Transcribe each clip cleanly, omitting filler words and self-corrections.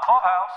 Clubhouse.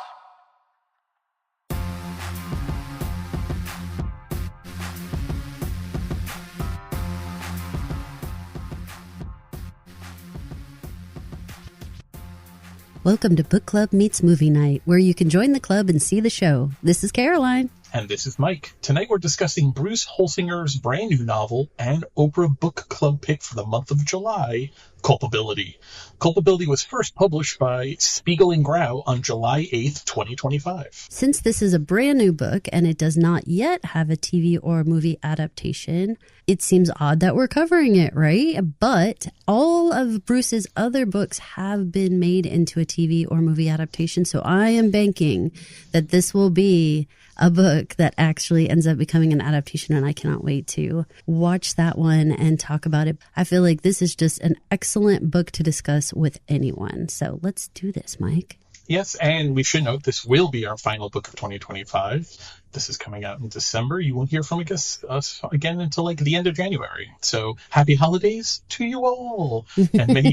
Welcome to Book Club Meets Movie Night, where you can join the club and see the show. This is Caroline. And this is Mike. Tonight we're discussing Bruce Holsinger's brand new novel and Oprah Book Club pick for the month of July, Culpability. Culpability was first published by Spiegel Grau on July 8th, 2025. Since this is a brand new book and it does not yet have a TV or movie adaptation, it seems odd that we're covering it, right? But all of Bruce's other books have been made into a TV or movie adaptation, so I am banking that this will be a book that actually ends up becoming an adaptation, and I cannot wait to watch that one and talk about it. I feel like this is just an excellent book to discuss with anyone. So let's do this, Mike. Yes, and we should note this will be our final book of 2025. This is coming out in December. You won't hear from us again until like the end of January. So happy holidays to you all. And may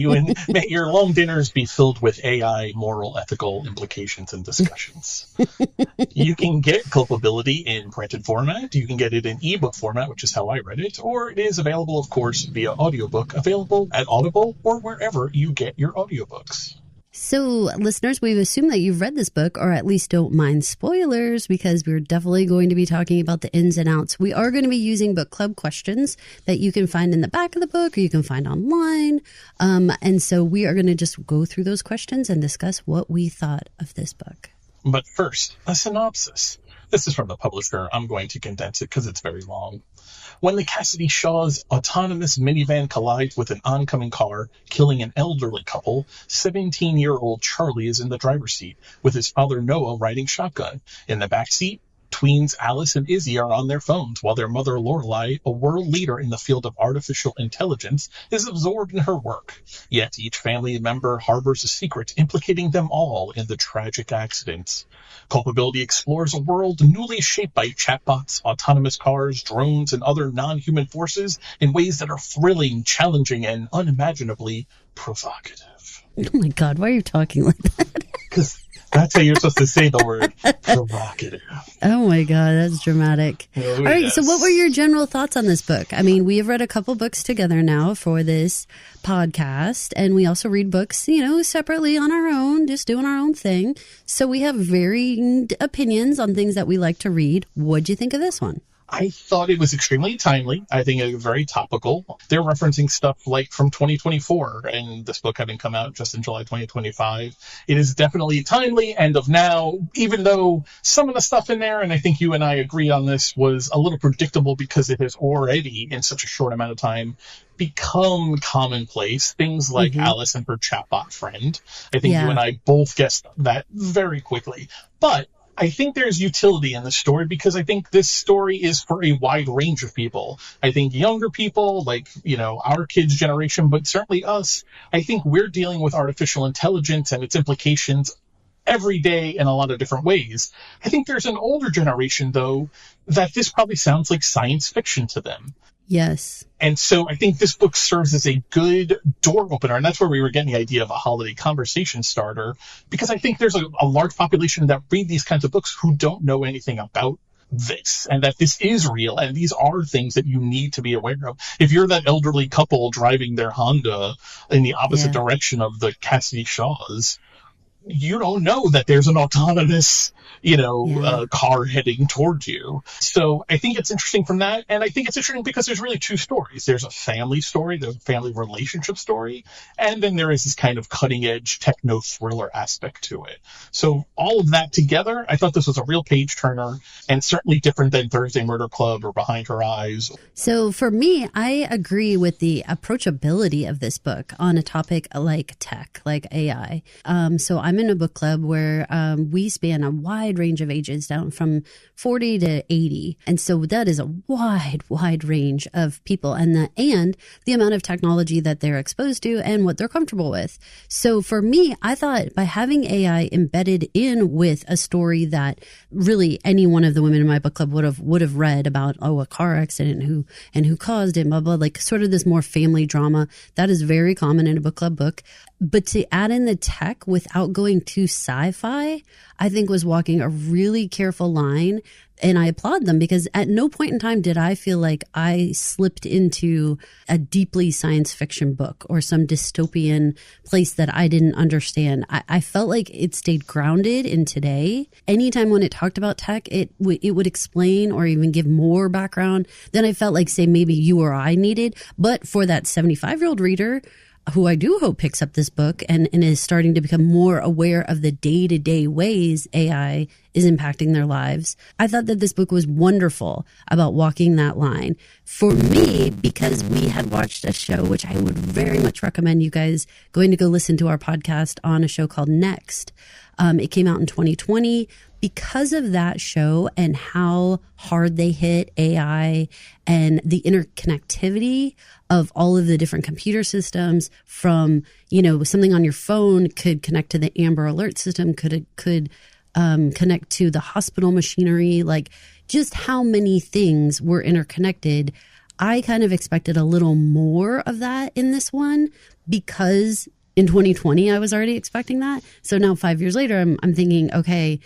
your long dinners be filled with AI moral, ethical implications and discussions. You can get Culpability in printed format. You can get it in ebook format, which is how I read it. Or it is available, of course, via audiobook, available at Audible or wherever you get your audiobooks. So, listeners, we've assumed that you've read this book, or at least don't mind spoilers, because we're definitely going to be talking about the ins and outs. We are going to be using book club questions that you can find in the back of the book or you can find online. And so we are going to just go through those questions and discuss what we thought of this book. But first, a synopsis. This is from the publisher. I'm going to condense it because it's very long. When the Cassidy Shaw's autonomous minivan collides with an oncoming car, killing an elderly couple, 17-year-old Charlie is in the driver's seat, with his father Noah riding shotgun. In the back seat, tweens Alice and Izzy are on their phones, while their mother Lorelei, a world leader in the field of artificial intelligence, is absorbed in her work. Yet each family member harbors a secret implicating them all in the tragic accidents. Culpability explores a world newly shaped by chatbots, autonomous cars, drones, and other non-human forces in ways that are thrilling, challenging, and unimaginably provocative. Oh my God, why are you talking like that? Because that's how you're supposed to say the word provocative. Oh my God, that's dramatic. Oh, all right, yes. so what were your general thoughts on this book? I mean, we have read a couple books together now for this podcast, and we also read books, separately on our own, just doing our own thing. So we have varying opinions on things that we like to read. What'd you think of this one? I thought it was extremely timely. I think it was very topical. They're referencing stuff like from 2024, and this book having come out just in July 2025. It is definitely timely and of now, even though some of the stuff in there, and I think you and I agree on this, was a little predictable because it has already, in such a short amount of time, become commonplace. Things like Alice and her chatbot friend. I think you and I both guessed that very quickly. But I think there's utility in the story because I think this story is for a wide range of people. I think younger people, like, our kids' generation, but certainly us, I think we're dealing with artificial intelligence and its implications every day in a lot of different ways. I think there's an older generation, though, that this probably sounds like science fiction to them. Yes. And so I think this book serves as a good door opener, and that's where we were getting the idea of a holiday conversation starter, because I think there's a large population that read these kinds of books who don't know anything about this, and that this is real, and these are things that you need to be aware of. If you're that elderly couple driving their Honda in the opposite direction of the Cassidy Shaws, you don't know that there's an autonomous, car heading towards you. So I think it's interesting from that. And I think it's interesting because there's really two stories. There's a family story, there's a family relationship story, and then there is this kind of cutting edge techno thriller aspect to it. So all of that together, I thought this was a real page turner and certainly different than Thursday Murder Club or Behind Her Eyes. So for me, I agree with the approachability of this book on a topic like tech, like AI. So I'm in a book club where we span a wide range of ages down from 40 to 80. And so that is a wide range of people and the amount of technology that they're exposed to and what they're comfortable with. So for me, I thought by having AI embedded in with a story that really any one of the women in my book club would have read about, a car accident who caused it, blah, blah, like sort of this more family drama that is very common in a book club book. But to add in the tech without going too sci-fi, I think was walking a really careful line. And I applaud them because at no point in time did I feel like I slipped into a deeply science fiction book or some dystopian place that I didn't understand. I felt like it stayed grounded in today. Anytime when it talked about tech, it would explain or even give more background than I felt like, say, maybe you or I needed. But for that 75-year-old reader, who I do hope picks up this book and is starting to become more aware of the day-to-day ways AI is impacting their lives, I thought that this book was wonderful about walking that line. For me, because we had watched a show, which I would very much recommend you guys going to go listen to our podcast on, a show called Next. It came out in 2020. Because of that show and how hard they hit AI and the interconnectivity of all of the different computer systems, from, something on your phone could connect to the Amber Alert system, could connect to the hospital machinery, like just how many things were interconnected. I kind of expected a little more of that in this one, because in 2020, I was already expecting that. So now 5 years later, I'm thinking, okay,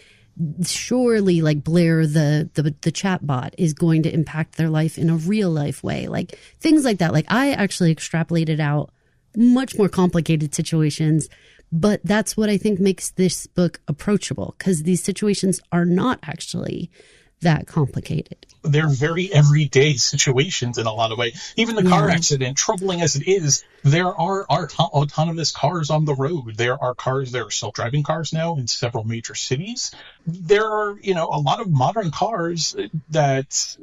surely like Blair, the chat bot, is going to impact their life in a real life way. Like things like that. Like I actually extrapolated out much more complicated situations, but that's what I think makes this book approachable, because these situations are not actually that complicated. They're very everyday situations in a lot of ways. Even the car accident, troubling as it is, there are autonomous cars on the road. There are self-driving cars now in several major cities. There are, a lot of modern cars that,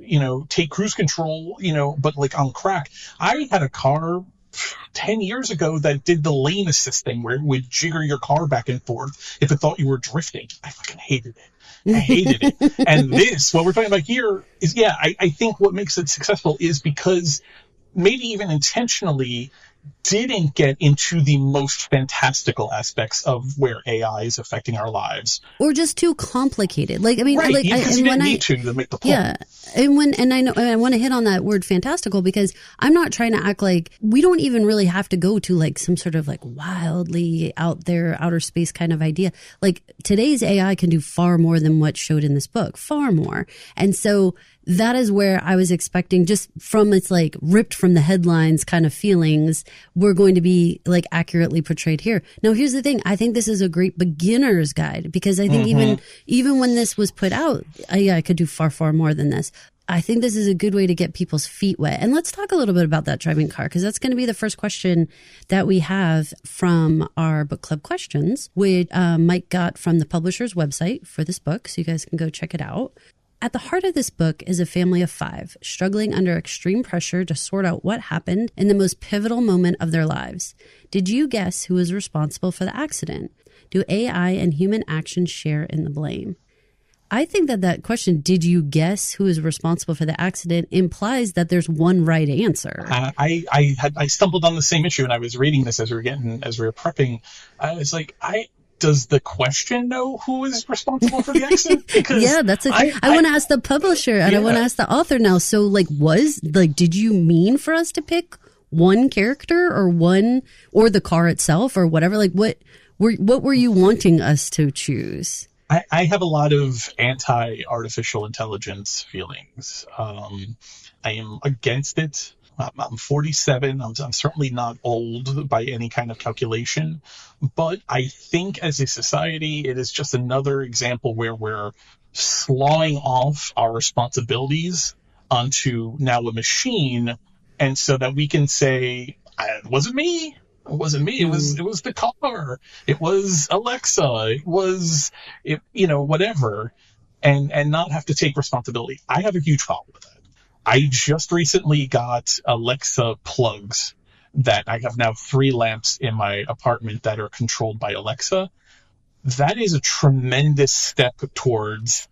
take cruise control, but like on crack. I had a car 10 years ago that did the lane assist thing where it would jigger your car back and forth if it thought you were drifting. I fucking hated it. I hated it. And what we're talking about here is, I think what makes it successful is because maybe even intentionally didn't get into the most fantastical aspects of where AI is affecting our lives, or just too complicated. Like, I mean, right? Like, Because you didn't need to make the point. Yeah, and I want to hit on that word fantastical, because I'm not trying to act like we don't even really have to go to like some sort of like wildly out there outer space kind of idea. Like today's AI can do far more than what showed in this book, far more, and so that is where I was expecting, just from its like ripped from the headlines kind of feelings, we're going to be like accurately portrayed here. Now, here's the thing. I think this is a great beginner's guide, because I think even when this was put out, I could do far, far more than this. I think this is a good way to get people's feet wet. And let's talk a little bit about that driving car, because that's going to be the first question that we have from our book club questions, which Mike got from the publisher's website for this book. So you guys can go check it out. At the heart of this book is a family of 5 struggling under extreme pressure to sort out what happened in the most pivotal moment of their lives. Did you guess who was responsible for the accident? Do AI and human actions share in the blame? I think that question, did you guess who is responsible for the accident, implies that there's one right answer. I stumbled on the same issue, and I was reading this as we were prepping. I was like, does the question know who is responsible for the accident? Because that's it. I want to ask the publisher, and I want to ask the author now. So did you mean for us to pick one character or the car itself or whatever? Like what were you wanting us to choose? I have a lot of anti-artificial intelligence feelings. I am against it. I'm 47. I'm certainly not old by any kind of calculation, but I think as a society, it is just another example where we're slawing off our responsibilities onto now a machine, and so that we can say, it wasn't me. It wasn't me. It was the car. It was Alexa. It was whatever, and not have to take responsibility. I have a huge problem with that. I just recently got Alexa plugs that I have now 3 lamps in my apartment that are controlled by Alexa. That is a tremendous step towards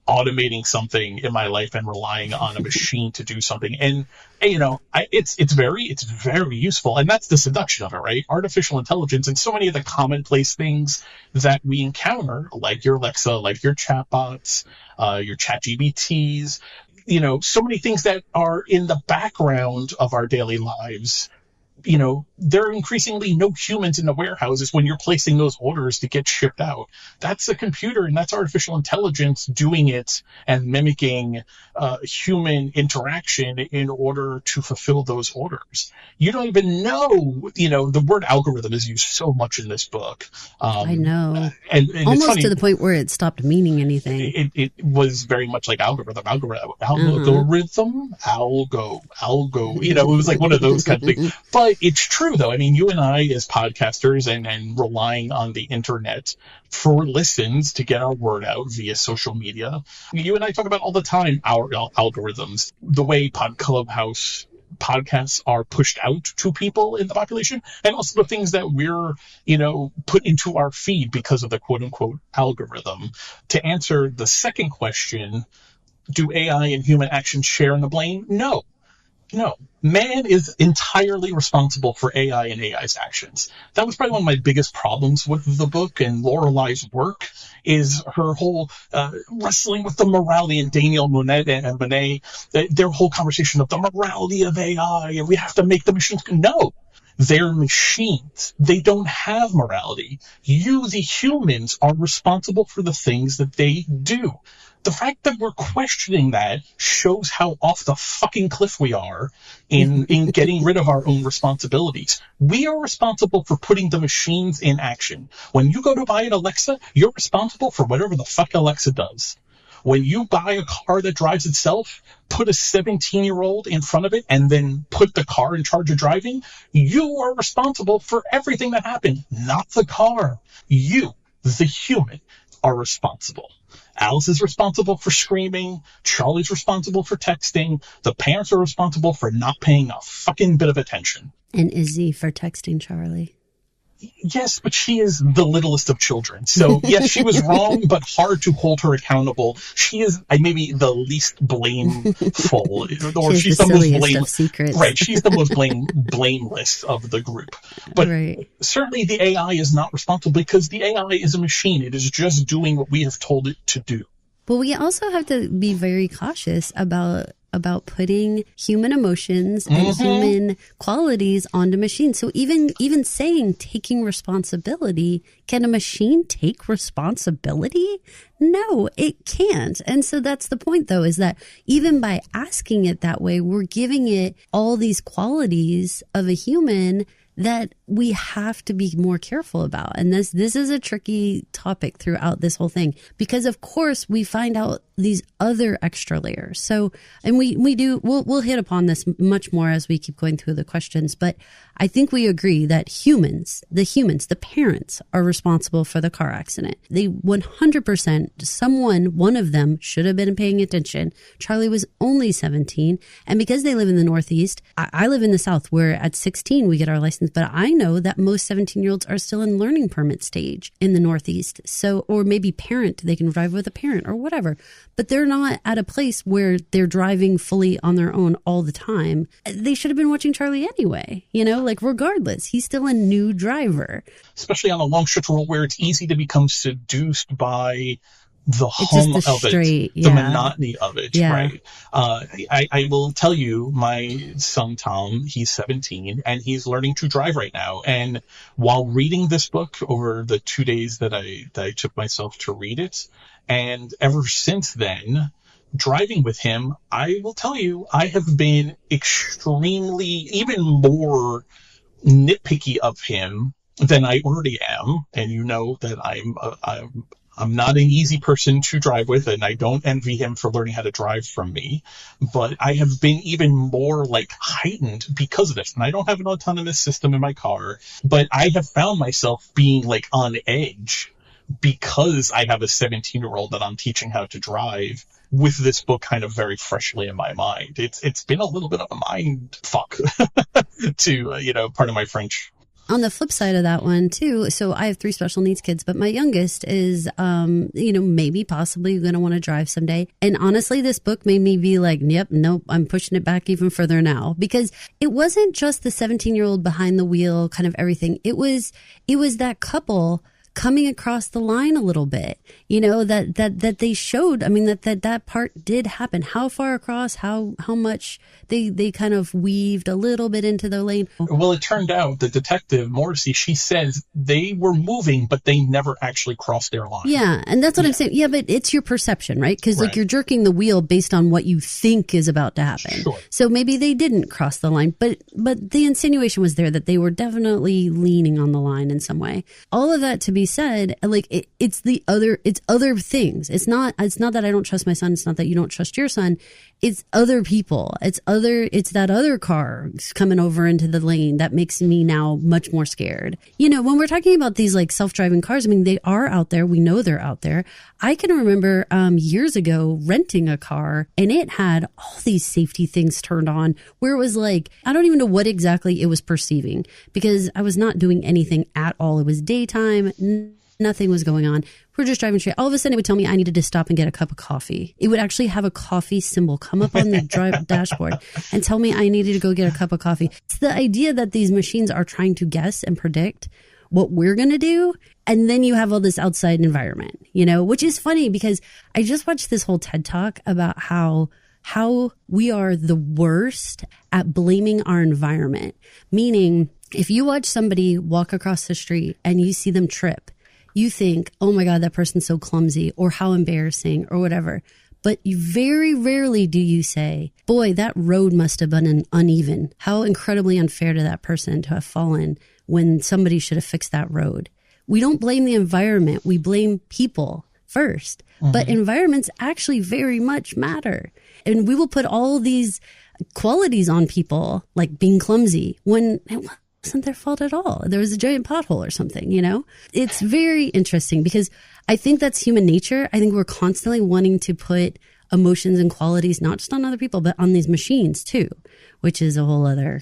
automating something in my life and relying on a machine to do something. And it's very useful. And that's the seduction of it, right? Artificial intelligence and so many of the commonplace things that we encounter, like your Alexa, like your chatbots, your ChatGPTs, so many things that are in the background of our daily lives there are increasingly no humans in the warehouses when you're placing those orders to get shipped out. That's a computer, and that's artificial intelligence doing it and mimicking human interaction in order to fulfill those orders. You don't even know, the word algorithm is used so much in this book. I know. And almost it's funny, to the point where it stopped meaning anything. It was very much like algorithm. Algo. It was like one of those kind of things. But it's true, though. I mean, you and I, as podcasters and relying on the internet for listens to get our word out via social media, you and I talk about all the time our algorithms, the way Pod Clubhouse podcasts are pushed out to people in the population, and also the things that we're, put into our feed because of the quote unquote algorithm. To answer the second question, do AI and human actions share in the blame? No. Man is entirely responsible for AI and AI's actions. That was probably one of my biggest problems with the book and Lorelei's work, is her whole wrestling with the morality, and Daniel Monet and Monet, their whole conversation of the morality of AI, and we have to make the machines. No, they're machines. They don't have morality. You, the humans, are responsible for the things that they do. The fact that we're questioning that shows how off the fucking cliff we are in getting rid of our own responsibilities. We are responsible for putting the machines in action. When you go to buy an Alexa, you're responsible for whatever the fuck Alexa does. When you buy a car that drives itself, put a 17-year-old in front of it and then put the car in charge of driving, you are responsible for everything that happened, not the car. You, the human, are responsible. Alice is responsible for screaming. Charlie's responsible for texting. The parents are responsible for not paying a fucking bit of attention. And Izzy for texting Charlie. Yes, but she is the littlest of children. So, yes, she was wrong, but hard to hold her accountable. She is maybe the least blameful. Or she's the most blameless of secrets. Right, she's the most blameless of the group. But certainly the AI is not responsible because the AI is a machine. It is just doing what we have told it to do. But we also have to be very cautious about putting human emotions and human qualities onto machines. So even saying taking responsibility, can a machine take responsibility? No, it can't. And so that's the point, though, is that even by asking it that way, we're giving it all these qualities of a human that we have to be more careful about. And this is a tricky topic throughout this whole thing, because of course we find out these other extra layers. So, and we'll hit upon this much more as we keep going through the questions, but I think we agree that the parents are responsible for the car accident. They 100%, one of them should have been paying attention. Charlie was only 17. And because they live in the Northeast, I live in the South, where at 16 we get our license, but I know that most 17-year-olds are still in learning permit stage in the Northeast. So, or maybe they can drive with a parent or whatever, but they're not at a place where they're driving fully on their own all the time. They should have been watching Charlie anyway, regardless, he's still a new driver. Especially on a long stretch road where it's easy to become seduced by the hum of it, the monotony of it, right? I will tell you, my son Tom, he's 17 and he's learning to drive right now. And while reading this book over the 2 days that I took myself to read it, and ever since then, driving with him, I will tell you, I have been extremely, even more nitpicky of him than I already am. And you know that I'm not an easy person to drive with, and I don't envy him for learning how to drive from me. But I have been even more heightened because of this. And I don't have an autonomous system in my car, but I have found myself being on edge because I have a 17-year-old that I'm teaching how to drive, with this book kind of very freshly in my mind. It's been a little bit of a mind fuck to, pardon my French. On the flip side of that one too, so I have 3 special needs kids, but my youngest is, maybe possibly going to want to drive someday. And honestly, this book made me be like, yep, nope, I'm pushing it back even further now, because it wasn't just the 17-year-old behind the wheel, kind of everything. It was that couple coming across the line a little bit, you know, that they showed. I mean, that part did happen. How far across, how much they kind of weaved a little bit into the lane. Well, it turned out the detective, Morrissey, she says they were moving, but they never actually crossed their line. Yeah. And that's what I'm saying. Yeah, but it's your perception, right? Because like you're jerking the wheel based on what you think is about to happen. Sure. So maybe they didn't cross the line, but the insinuation was there that they were definitely leaning on the line in some way. All of that to be said, like it's other things. It's not that I don't trust my son. It's not that you don't trust your son. It's other people. It's that other car coming over into the lane that makes me now much more scared. You know, when we're talking about these like self-driving cars, I mean, they are out there. We know they're out there. I can remember years ago renting a car and it had all these safety things turned on where it was like, I don't even know what exactly it was perceiving because I was not doing anything at all. It was daytime. Nothing was going on. We're just driving straight. All of a sudden, it would tell me I needed to stop and get a cup of coffee. It would actually have a coffee symbol come up on the dashboard and tell me I needed to go get a cup of coffee. It's the idea that these machines are trying to guess and predict what we're going to do. And then you have all this outside environment, you know, which is funny because I just watched this whole TED Talk about how we are the worst at blaming our environment. Meaning, if you watch somebody walk across the street and you see them trip, you think, oh my God, that person's so clumsy or how embarrassing or whatever. But you very rarely do you say, boy, that road must have been uneven. How incredibly unfair to that person to have fallen when somebody should have fixed that road. We don't blame the environment. We blame people first. Mm-hmm. But environments actually very much matter. And we will put all these qualities on people, like being clumsy, when it wasn't their fault at all. There was a giant pothole or something, you know? It's very interesting because I think that's human nature. I think we're constantly wanting to put emotions and qualities, not just on other people, but on these machines too, which is a whole other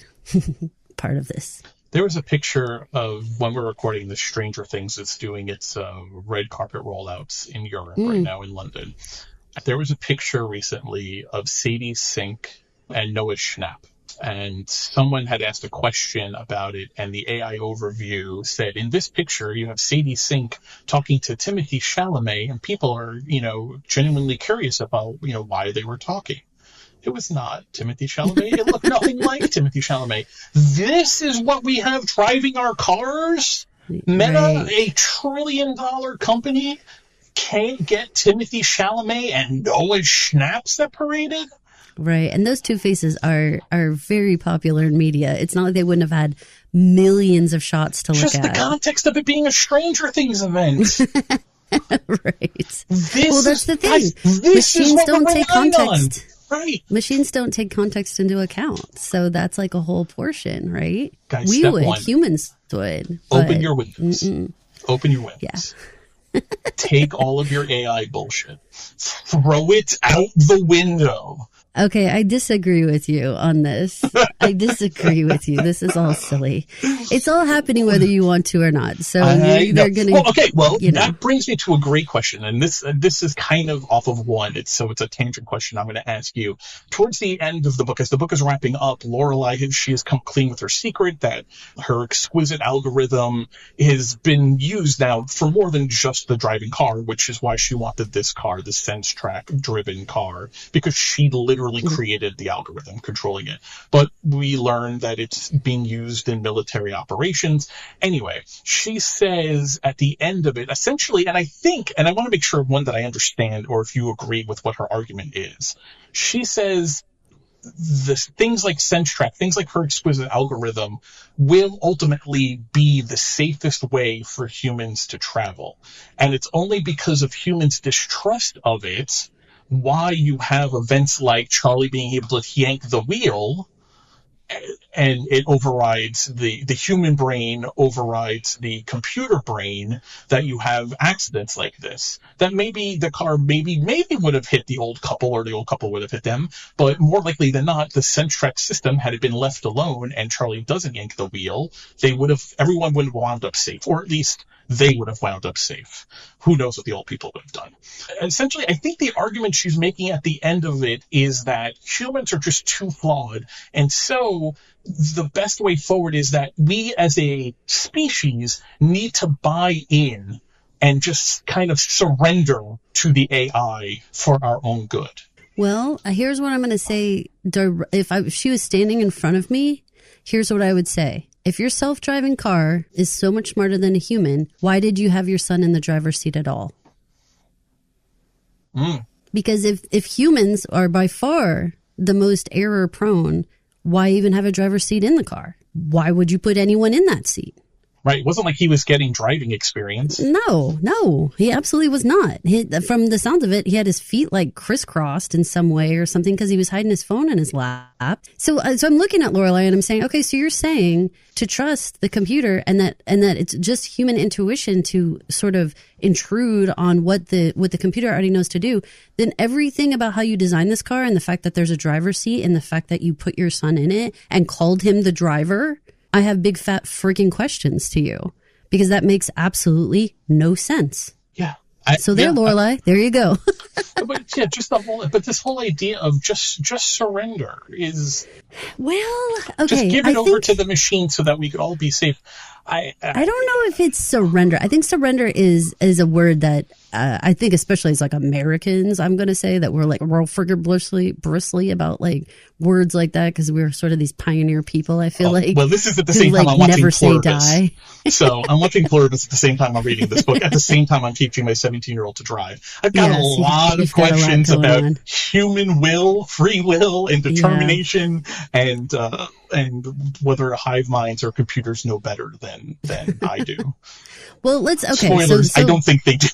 part of this. There was a picture of when we're recording the Stranger Things that's doing its red carpet rollouts in Europe right now in London. There was a picture recently of Sadie Sink and Noah Schnapp. And someone had asked a question about it, and the AI overview said, in this picture, you have Sadie Sink talking to Timothée Chalamet, and people are, you know, genuinely curious about, you know, why they were talking. It was not Timothée Chalamet. It looked nothing like Timothée Chalamet. This is what we have driving our cars? Meta, right. A $1 trillion company, can't get Timothée Chalamet and Noah Schnapp separated? Right. And those two faces are very popular in media. It's not like they wouldn't have had millions of shots to look at. Just the context of it being a Stranger Things event. Right. Well, that's the thing. Machines don't take context. Right. Machines don't take context into account. So that's like a whole portion, right? Guys, we would. One. Humans would. Open your windows. Open your windows. Yeah. Take all of your AI bullshit. Throw it out the window. Okay, I disagree with you on this. I disagree with you. This is all silly. It's all happening whether you want to or not. So you're either going to... Well, that brings me to a great question. And this is kind of off of one. It's a tangent question I'm going to ask you. Towards the end of the book, as the book is wrapping up, Lorelai, she has come clean with her secret that her exquisite algorithm has been used now for more than just the driving car, which is why she wanted this car, the sense track driven car, because she literally created the algorithm controlling it. But we learned that it's being used in military operations. Anyway, she says at the end of it, essentially, and I want to make sure, one, that I understand, or if you agree with what her argument is. She says things like SenseTrack, things like her exquisite algorithm will ultimately be the safest way for humans to travel. And it's only because of humans' distrust of it why you have events like Charlie being able to yank the wheel and it overrides the human brain, overrides the computer brain, that you have accidents like this. That maybe the car maybe would have hit the old couple, or the old couple would have hit them, but more likely than not, the SenseTrack system, had it been left alone and Charlie doesn't yank the wheel, everyone would have wound up safe, or at least they would have wound up safe. Who knows what the old people would have done. Essentially, I think the argument she's making at the end of it is that humans are just too flawed, and so the best way forward is that we as a species need to buy in and just kind of surrender to the AI for our own good. Well, here's what I'm going to say. If she was standing in front of me, here's what I would say. If your self-driving car is so much smarter than a human, why did you have your son in the driver's seat at all? Because if humans are by far the most error prone, why even have a driver's seat in the car? Why would you put anyone in that seat? Right. It wasn't like he was getting driving experience. No, he absolutely was not. From the sounds of it, he had his feet like crisscrossed in some way or something because he was hiding his phone in his lap. So I'm looking at Lorelai and I'm saying, okay, so you're saying to trust the computer and that it's just human intuition to sort of intrude on what the computer already knows to do. Then everything about how you design this car and the fact that there's a driver's seat and the fact that you put your son in it and called him the driver, I have big fat freaking questions to you because that makes absolutely no sense. Yeah. Lorelai, there you go. But this whole idea of just surrender is, well, okay. Just give it over to the machine so that we could all be safe. I don't know if it's surrender. I think surrender is a word that I think especially as like Americans, I'm going to say that we're like real friggin' bristly about like words like that because we're sort of these pioneer people. I feel like. Well, this is at the same time I'm watching never Pluribus. Say die. So I'm watching Pluribus at the same time I'm reading this book. At the same time I'm teaching my 17-year-old to drive. I've got a lot of questions about human will, free will, and determination, and whether hive minds or computers know better than I do. Well, Spoilers. So I don't think they do.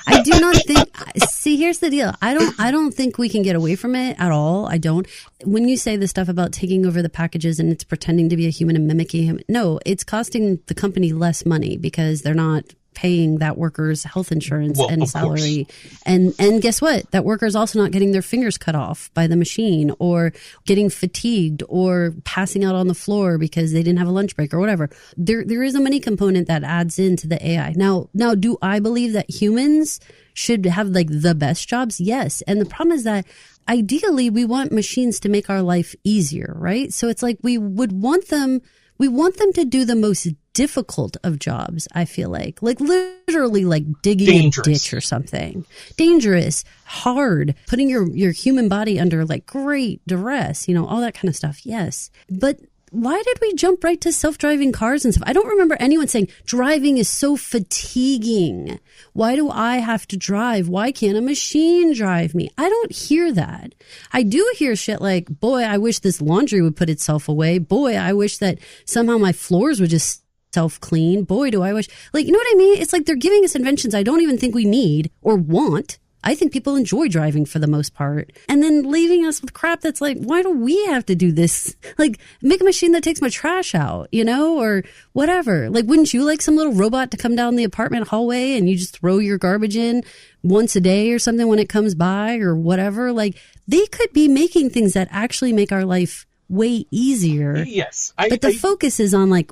I do not think. See, here's the deal. I don't think we can get away from it at all. I don't. When you say the stuff about taking over the packages and it's pretending to be a human and mimicking him, no, it's costing the company less money because they're not paying that worker's health insurance and salary. And guess what? That worker is also not getting their fingers cut off by the machine or getting fatigued or passing out on the floor because they didn't have a lunch break or whatever. There is a money component that adds into the AI. Now, do I believe that humans should have like the best jobs? Yes. And the problem is that ideally we want machines to make our life easier, right? So it's like we want them to do the most difficult of jobs, I feel like literally like digging a ditch or something. Dangerous, hard, putting your human body under like great duress, all that kind of stuff. Yes. But why did we jump right to self-driving cars and stuff? I don't remember anyone saying driving is so fatiguing. Why do I have to drive? Why can't a machine drive me? I don't hear that. I do hear shit like, boy, I wish this laundry would put itself away. Boy, I wish that somehow my floors would just self-clean. Boy, do I wish. Like, you know what I mean? It's like they're giving us inventions I don't even think we need or want. I think people enjoy driving for the most part. And then leaving us with crap that's like, why do we have to do this? Like, make a machine that takes my trash out, or whatever. Like, wouldn't you like some little robot to come down the apartment hallway and you just throw your garbage in once a day or something when it comes by or whatever? Like, they could be making things that actually make our life way easier. Yes. But the focus is on like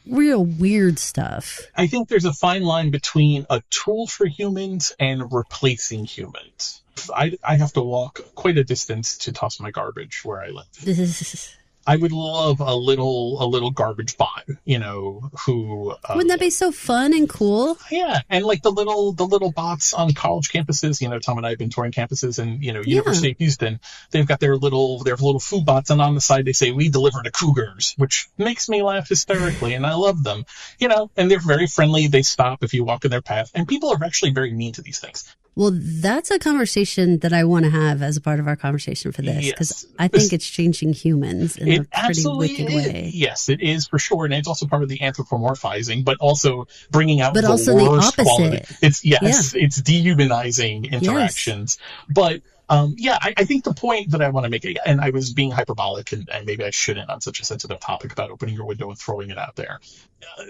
real weird stuff. I think there's a fine line between a tool for humans and replacing humans. I have to walk quite a distance to toss my garbage where I live. I would love a little garbage bot, who wouldn't that be so fun and cool? Yeah, and like the little bots on college campuses. Tom and I have been touring campuses, and University of Houston. They've got their little food bots, and on the side they say, "We deliver to cougars," which makes me laugh hysterically, and I love them. And they're very friendly. They stop if you walk in their path, and people are actually very mean to these things. Well, that's a conversation that I want to have as a part of our conversation for this, because I think it's changing humans in a pretty wicked way. Yes, it is for sure, and it's also part of the anthropomorphizing, but also bringing out the also worst the opposite quality. It's dehumanizing interactions, but. I think the point that I want to make, and I was being hyperbolic, and maybe I shouldn't on such a sensitive topic about opening your window and throwing it out there.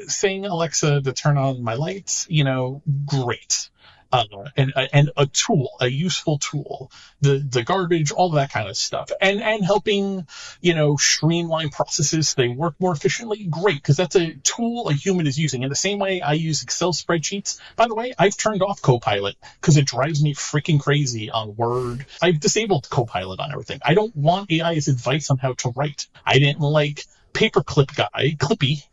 Saying Alexa to turn on my lights, great. And a tool, a useful tool, the garbage, all that kind of stuff, and helping, streamline processes so they work more efficiently. Great. Because that's a tool a human is using in the same way I use Excel spreadsheets. By the way, I've turned off Copilot because it drives me freaking crazy on Word. I've disabled Copilot on everything. I don't want AI's advice on how to write. I didn't like paperclip guy, Clippy,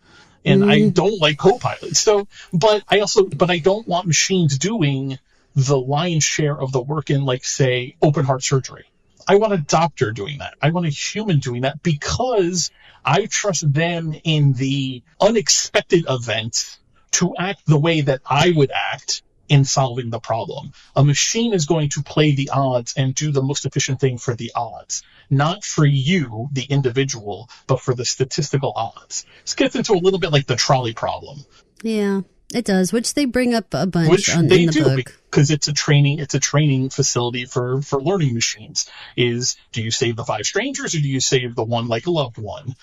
and I don't like Copilot. So, but I don't want machines doing the lion's share of the work in, like, say, open heart surgery. I want a doctor doing that. I want a human doing that because I trust them in the unexpected event to act the way that I would act in solving the problem. A machine is going to play the odds and do the most efficient thing for the odds, not for you, the individual, but for the statistical odds. This gets into a little bit like the trolley problem. Yeah, it does, which they bring up a bunch in the book. Because it's a training facility for learning machines. Do you save the 5 strangers or do you save the one like a loved one?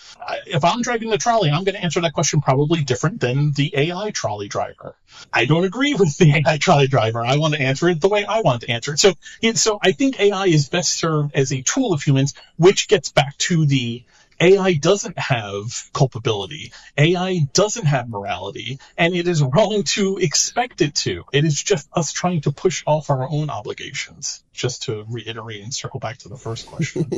If I'm driving the trolley, I'm going to answer that question probably different than the AI trolley driver. I don't agree with the AI trolley driver. I want to answer it the way I want to answer it. So I think AI is best served as a tool of humans, which gets back to the AI doesn't have culpability. AI doesn't have morality, and it is wrong to expect it to. It is just us trying to push off our own obligations, just to reiterate and circle back to the first question.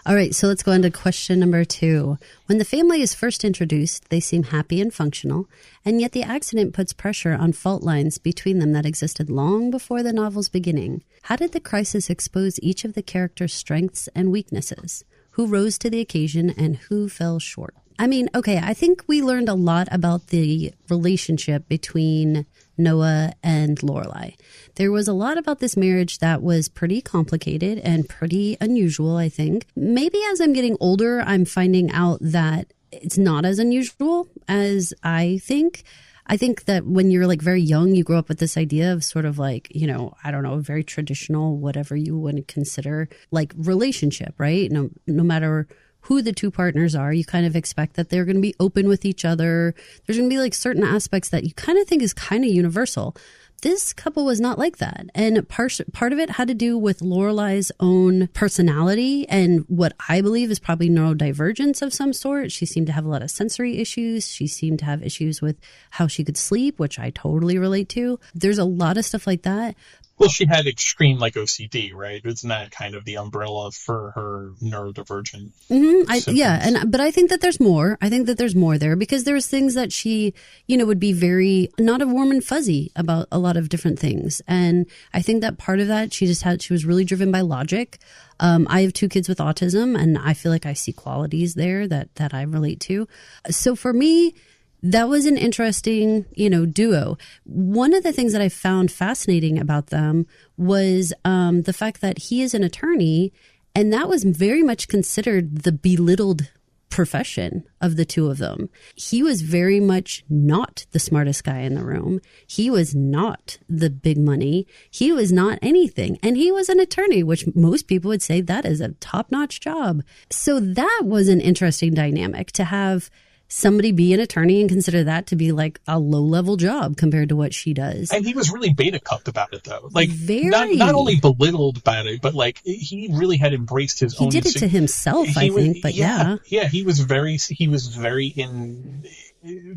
All right, so let's go on to question number 2. When the family is first introduced, they seem happy and functional, and yet the accident puts pressure on fault lines between them that existed long before the novel's beginning. How did the crisis expose each of the characters' strengths and weaknesses? Who rose to the occasion and who fell short? I mean, okay, I think we learned a lot about the relationship between Noah and Lorelai. There was a lot about this marriage that was pretty complicated and pretty unusual, I think. Maybe as I'm getting older, I'm finding out that it's not as unusual as I think. I think that when you're like very young, you grow up with this idea of sort of like, you know, I don't know, a very traditional, whatever you would consider like relationship, right? No matter who the two partners are, you kind of expect that they're going to be open with each other. There's going to be like certain aspects that you kind of think is kind of universal. This couple was not like that. And part of it had to do with Lorelai's own personality and what I believe is probably neurodivergence of some sort. She seemed to have a lot of sensory issues. She seemed to have issues with how she could sleep, which I totally relate to. There's a lot of stuff like that. Well, she had extreme like OCD, right? Isn't that kind of the umbrella for her neurodivergent? But I think that there's more. I think that there's more there because there's things that she, you know, would be very not a warm and fuzzy about a lot of different things. And I think that part of that she was really driven by logic. I have 2 kids with autism, and I feel like I see qualities there that I relate to. So for me, that was an interesting, you know, duo. One of the things that I found fascinating about them was the fact that he is an attorney, and that was very much considered the belittled profession of the two of them. He was very much not the smartest guy in the room. He was not the big money. He was not anything. And he was an attorney, which most people would say that is a top-notch job. So that was an interesting dynamic to have somebody be an attorney and consider that to be like a low-level job compared to what she does. And he was really beta-cucked about it, though. Like, not only belittled about it, but like he really had embraced his own. He did it to himself, I think. But yeah, he was very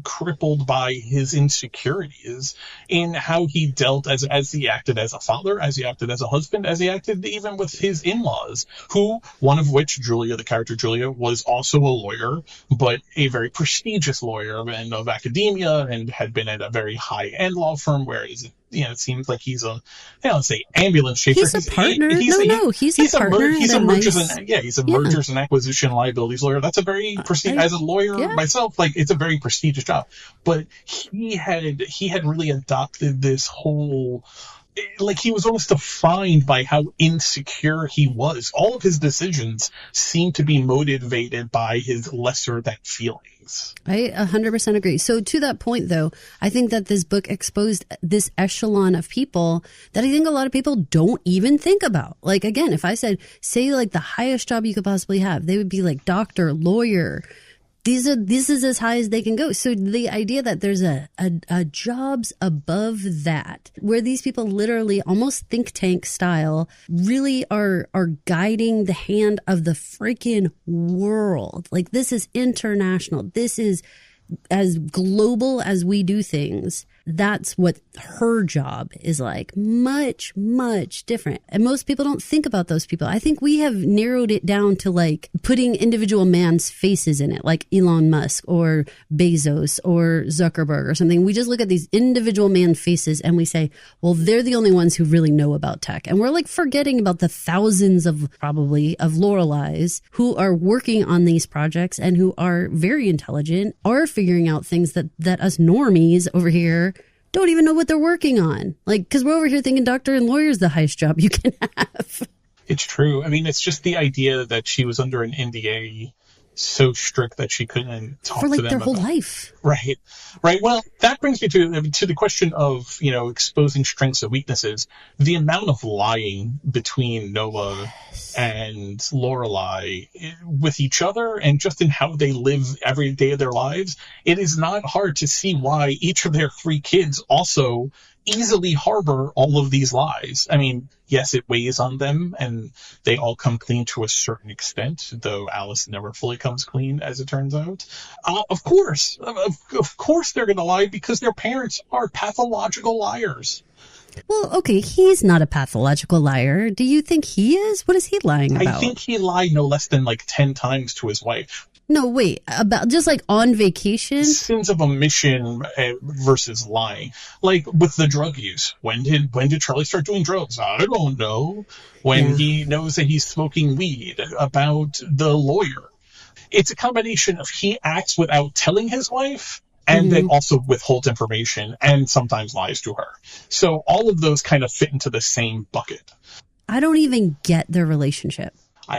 crippled by his insecurities in how he dealt as he acted as a father, as he acted as a husband, as he acted even with his in-laws, who, one of which, Julia, the character Julia, was also a lawyer, but a very prestigious lawyer and of academia and had been at a very high-end law firm, whereas it seems like he's a, let's say, ambulance chaser. He's a partner. He's a partner. He's a mergers and acquisition liabilities lawyer. That's a very as a lawyer myself, like it's a very prestigious job. But he had really adopted this whole, like he was almost defined by how insecure he was. All of his decisions seemed to be motivated by his lesser than feelings. I 100% agree. So to that point, though, I think that this book exposed this echelon of people that I think a lot of people don't even think about. Like, again, if I say like the highest job you could possibly have, they would be like doctor, lawyer. This is as high as they can go. So the idea that there's a jobs above that, where these people literally almost think tank style really are guiding the hand of the freaking world. Like this is international. This is as global as we do things. That's what her job is like. Much, much different. And most people don't think about those people. I think we have narrowed it down to like putting individual man's faces in it, like Elon Musk or Bezos or Zuckerberg or something. We just look at these individual man faces and we say, well, they're the only ones who really know about tech. And we're like forgetting about the thousands of Lorelei's who are working on these projects and who are very intelligent, are figuring out things that us normies over here don't even know what they're working on. Like, because we're over here thinking doctor and lawyer is the highest job you can have. It's true. I mean, it's just the idea that she was under an NDA so strict that she couldn't talk for like to them their whole about. life. Right. Well, that brings me to the question of, exposing strengths and weaknesses. The amount of lying between Noah and Lorelei with each other and just in how they live every day of their lives, it is not hard to see why each of their 3 kids also easily harbor all of these lies. I mean, yes, it weighs on them and they all come clean to a certain extent, though Alice never fully comes clean, as it turns out. Of course they're going to lie because their parents are pathological liars. Well, okay, he's not a pathological liar. Do you think he is? What is he lying about? I think he lied no less than like 10 times to his wife. No, wait, about just like on vacation? Sins of omission versus lying. Like with the drug use. When did Charlie start doing drugs? I don't know. When he knows that he's smoking weed. About the lawyer. It's a combination of he acts without telling his wife and then also withholds information and sometimes lies to her. So all of those kind of fit into the same bucket. I don't even get their relationship.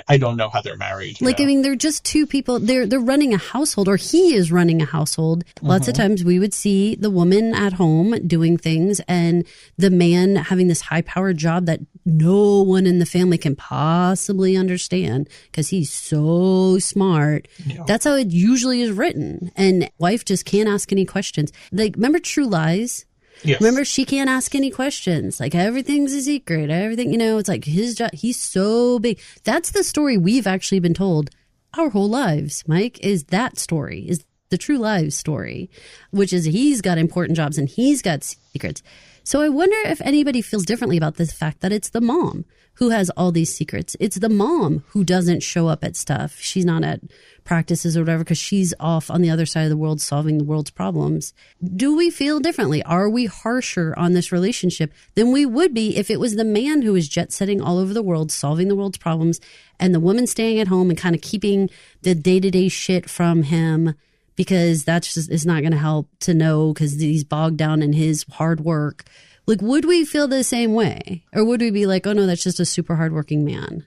I don't know how they're married. Like, I mean, they're just 2 people. They're running a household, or he is running a household. Lots of times we would see the woman at home doing things and the man having this high-powered job that no one in the family can possibly understand because he's so smart. Yeah. That's how it usually is written. And wife just can't ask any questions. Like, remember True Lies? Yes. Remember, she can't ask any questions. Like, everything's a secret. Everything, it's like his job. He's so big. That's the story we've actually been told our whole lives, Mike, is that story, is the True Lives story, which is he's got important jobs and he's got secrets. So I wonder if anybody feels differently about the fact that it's the mom who has all these secrets. It's the mom who doesn't show up at stuff. She's not at practices or whatever because she's off on the other side of the world solving the world's problems. Do we feel differently? Are we harsher on this relationship than we would be if it was the man who was jet setting all over the world, solving the world's problems, and the woman staying at home and kind of keeping the day-to-day shit from him because that's just, it's not going to help to know because he's bogged down in his hard work. Like, would we feel the same way? Or would we be like, oh, no, that's just a super hardworking man?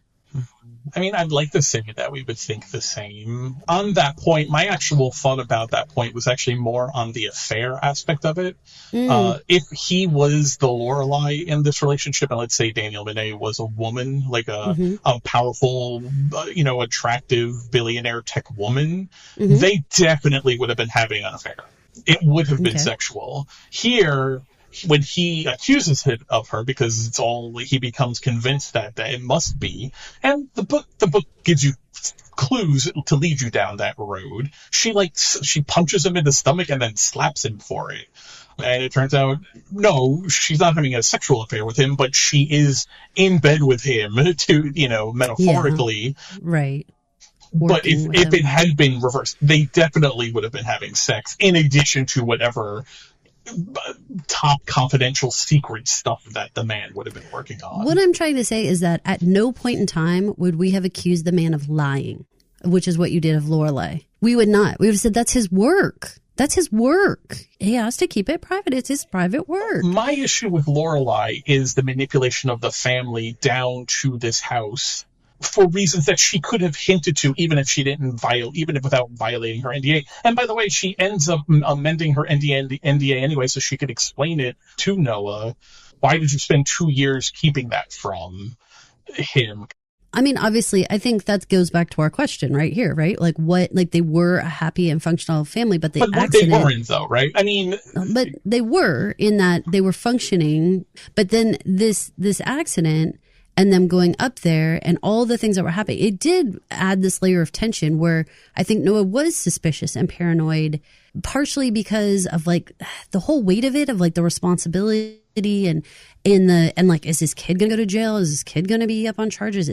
I mean, I'd like to say that we would think the same. On that point, my actual thought about that point was actually more on the affair aspect of it. If he was the Lorelei in this relationship, and let's say Daniel Monet was a woman, like a powerful, attractive billionaire tech woman, they definitely would have been having an affair. It would have been sexual. Here, when he accuses it of her, because it's all, he becomes convinced that it must be, and the book gives you clues to lead you down that road. She punches him in the stomach and then slaps him for it. And it turns out, no, she's not having a sexual affair with him, but she is in bed with him to, metaphorically. Yeah, right. But if it had been reversed, they definitely would have been having sex in addition to whatever top confidential secret stuff that the man would have been working on. What I'm trying to say is that at no point in time would we have accused the man of lying, which is what you did of Lorelei. We would not. We would have said that's his work. That's his work. He has to keep it private. It's his private work. My issue with Lorelei is the manipulation of the family down to this house for reasons that she could have hinted to, even if she didn't even if without violating her NDA. And by the way, she ends up amending her NDA anyway, so she could explain it to Noah. Why did you spend 2 years keeping that from him? I mean, obviously, I think that goes back to our question right here, right? Like they were a happy and functional family, but accident. They weren't, though, right? I mean, but they were in that they were functioning. But then this accident and them going up there and all the things that were happening, it did add this layer of tension where I think Noah was suspicious and paranoid partially because of like the whole weight of it, of like the responsibility and like, is this kid gonna go to jail? Is this kid gonna be up on charges?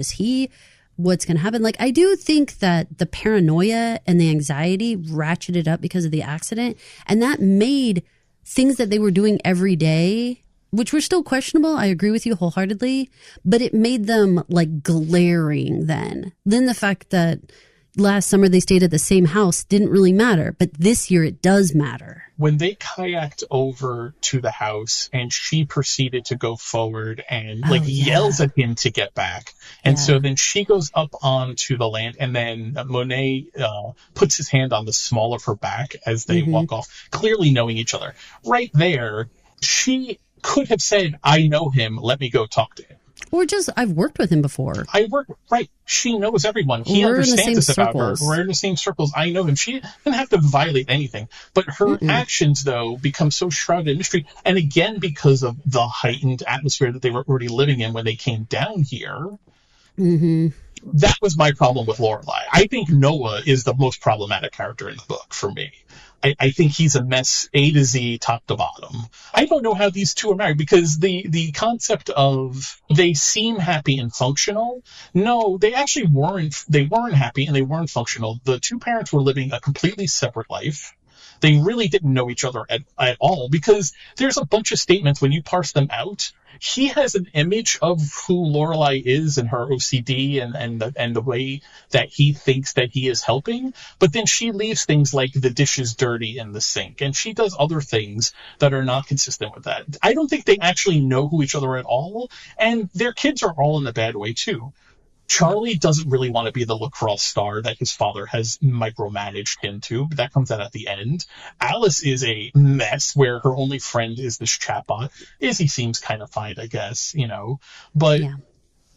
What's gonna happen? Like, I do think that the paranoia and the anxiety ratcheted up because of the accident, and that made things that they were doing every day, which were still questionable, I agree with you wholeheartedly, but it made them like glaring then. Then the fact that last summer they stayed at the same house didn't really matter, but this year it does matter. When they kayaked over to the house and she proceeded to go forward and yells at him to get back. And so then she goes up onto the land, and then Monet puts his hand on the small of her back as they walk off, clearly knowing each other. Right there, she could have said, I know him, let me go talk to him. Or just, I've worked with him before. Right. She knows everyone. He understands this about her. We're in the same circles. I know him. She didn't have to violate anything. But her actions, though, become so shrouded in mystery. And again, because of the heightened atmosphere that they were already living in when they came down here, that was my problem with Lorelai. I think Noah is the most problematic character in the book for me. I think he's a mess, A to Z, top to bottom. I don't know how these two are married, because the concept of they seem happy and functional. No, they actually weren't. They weren't happy and they weren't functional. The two parents were living a completely separate life. They really didn't know each other at all, because there's a bunch of statements when you parse them out. He has an image of who Lorelai is and her OCD and the way that he thinks that he is helping. But then she leaves things like the dishes dirty in the sink, and she does other things that are not consistent with that. I don't think they actually know who each other are at all, and their kids are all in a bad way too. Charlie doesn't really want to be the lacrosse star that his father has micromanaged him to, but that comes out at the end. Alice is a mess where her only friend is this chatbot. Izzy seems kind of fine, I guess, but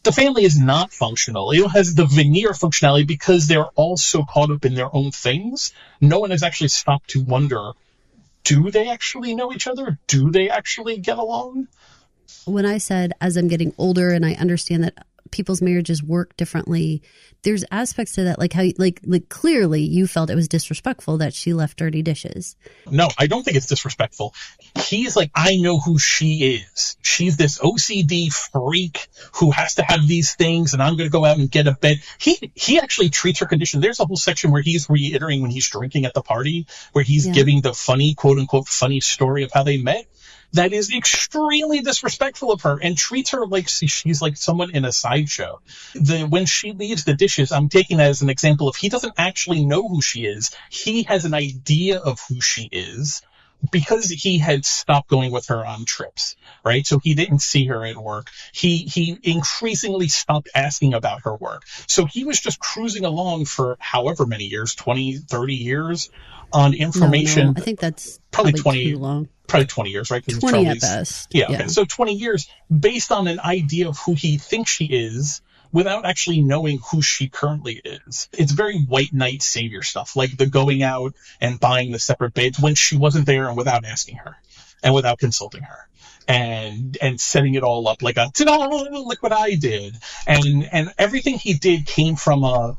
the family is not functional. It has the veneer functionality because they're all so caught up in their own things. No one has actually stopped to wonder, do they actually know each other? Do they actually get along? When I said, as I'm getting older and I understand that people's marriages work differently, there's aspects to that, like how like clearly you felt it was disrespectful that she left dirty dishes. No, I don't think it's disrespectful. He's like, I know who she is. She's this OCD freak who has to have these things, and I'm going to go out and get a bed. He actually treats her condition. There's a whole section where he's reiterating when he's drinking at the party, where he's giving the funny, quote unquote, funny story of how they met. That is extremely disrespectful of her and treats her like she's like someone in a sideshow. When she leaves the dishes, I'm taking that as an example of he doesn't actually know who she is. He has an idea of who she is because he had stopped going with her on trips, right? So he didn't see her at work. He increasingly stopped asking about her work. So he was just cruising along for however many years, 20, 30 years on information. No, I think that's probably 20, too long. Probably 20 years, right? 20 at best. Yeah, okay. So 20 years based on an idea of who he thinks she is without actually knowing who she currently is. It's very white knight savior stuff, like the going out and buying the separate beds when she wasn't there and without asking her and without consulting her. And setting it all up like a, ta-da, look what I did. And everything he did came from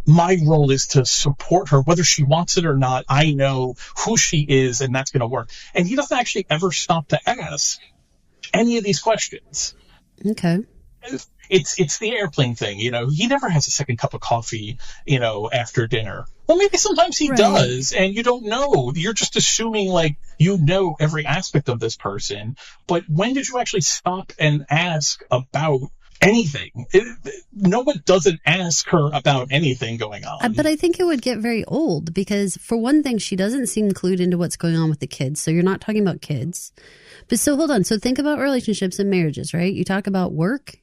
my role is to support her, whether she wants it or not. I know who she is, and that's going to work. And he doesn't actually ever stop to ask any of these questions. Okay. It's the airplane thing, He never has a second cup of coffee, after dinner. Well, maybe sometimes he does, and you don't know. You're just assuming, every aspect of this person. But when did you actually stop and ask about anything? Noah doesn't ask her about anything going on. But I think it would get very old because, for one thing, she doesn't seem clued into what's going on with the kids. So you're not talking about kids. But so hold on. So think about relationships and marriages, right? You talk about work.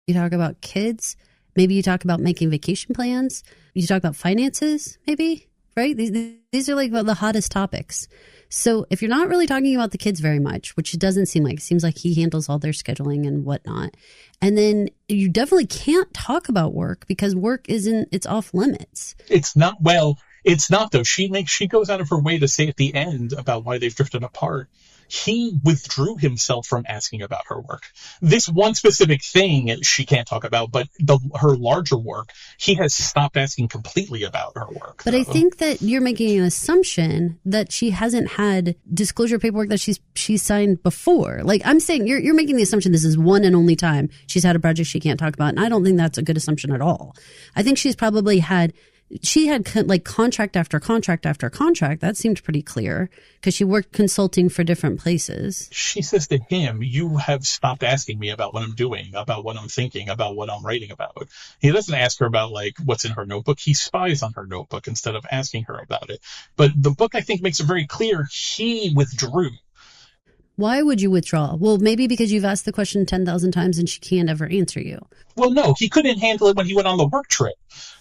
You talk about kids. Maybe you talk about making vacation plans. You talk about finances, maybe, right? These are like the hottest topics. So if you're not really talking about the kids very much, which it doesn't seem like, it seems like he handles all their scheduling and whatnot. And then you definitely can't talk about work because work it's off limits. It's not though. She goes out of her way to say at the end about why they've drifted apart. he withdrew himself from asking about her work. This one specific thing she can't talk about, but her larger work, he has stopped asking completely about her work. But I think that you're making an assumption that she hasn't had disclosure paperwork that she's signed before. Like, I'm saying you're making the assumption this is one and only time she's had a project she can't talk about. And I don't think that's a good assumption at all. I think she's probably had like contract after contract after contract. That seemed pretty clear because she worked consulting for different places. She says to him, you have stopped asking me about what I'm doing, about what I'm thinking, about what I'm writing about. He doesn't ask her about like what's in her notebook. He spies on her notebook instead of asking her about it. But the book, I think, makes it very clear he withdrew. Why would you withdraw? Well, maybe because you've asked the question 10,000 times and she can't ever answer you. Well, no, he couldn't handle it when he went on the work trip.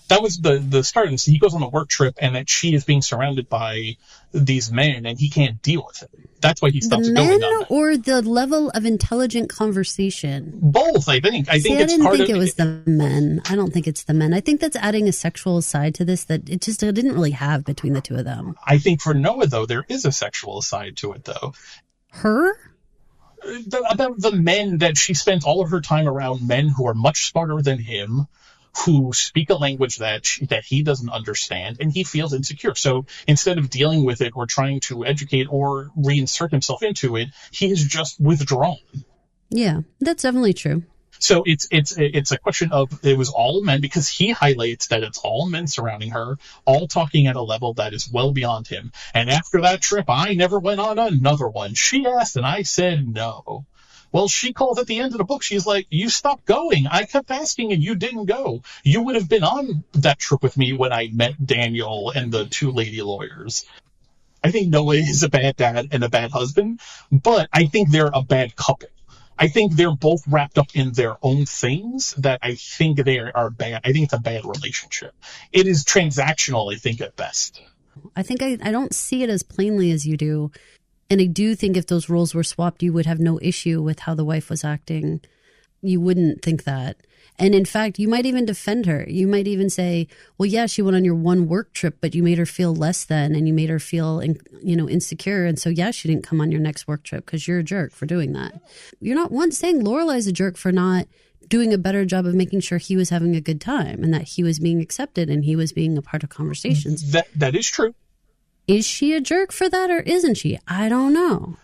That was the start. And so he goes on the work trip and that she is being surrounded by these men and he can't deal with it. That's why he stops going on. The men or the level of intelligent conversation? Both, I think. I think it's part of it. I didn't think it was the men. I don't think it's the men. I think that's adding a sexual side to this that it didn't really have between the two of them. I think for Noah, though, there is a sexual side to it, though. Her? About the men that she spends all of her time around, men who are much smarter than him, who speak a language that he doesn't understand, and he feels insecure. So instead of dealing with it or trying to educate or reinsert himself into it, he is just withdrawn. Yeah, that's definitely true. So it's a question of it was all men, because he highlights that it's all men surrounding her, all talking at a level that is well beyond him. And after that trip, I never went on another one. She asked and I said no. Well, she calls at the end of the book. She's like, you stopped going. I kept asking and you didn't go. You would have been on that trip with me when I met Daniel and the two lady lawyers. I think Noah is a bad dad and a bad husband, but I think they're a bad couple. I think they're both wrapped up in their own things that I think they are bad. I think it's a bad relationship. It is transactional, I think, at best. I think I don't see it as plainly as you do. And I do think if those roles were swapped, you would have no issue with how the wife was acting. You wouldn't think that. And in fact, you might even defend her. You might even say, well, yeah, she went on your one work trip, but you made her feel less than and you made her feel, insecure. And so, yeah, she didn't come on your next work trip because you're a jerk for doing that. You're not once saying Lorelai's a jerk for not doing a better job of making sure he was having a good time and that he was being accepted and he was being a part of conversations. That is true. Is she a jerk for that or isn't she? I don't know.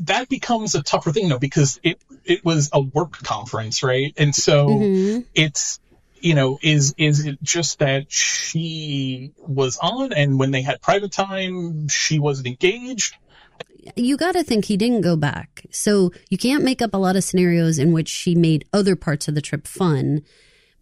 That becomes a tougher thing, though, because it was a work conference, right? And so it's, is it just that she was on and when they had private time, she wasn't engaged? You got to think he didn't go back. So you can't make up a lot of scenarios in which she made other parts of the trip fun,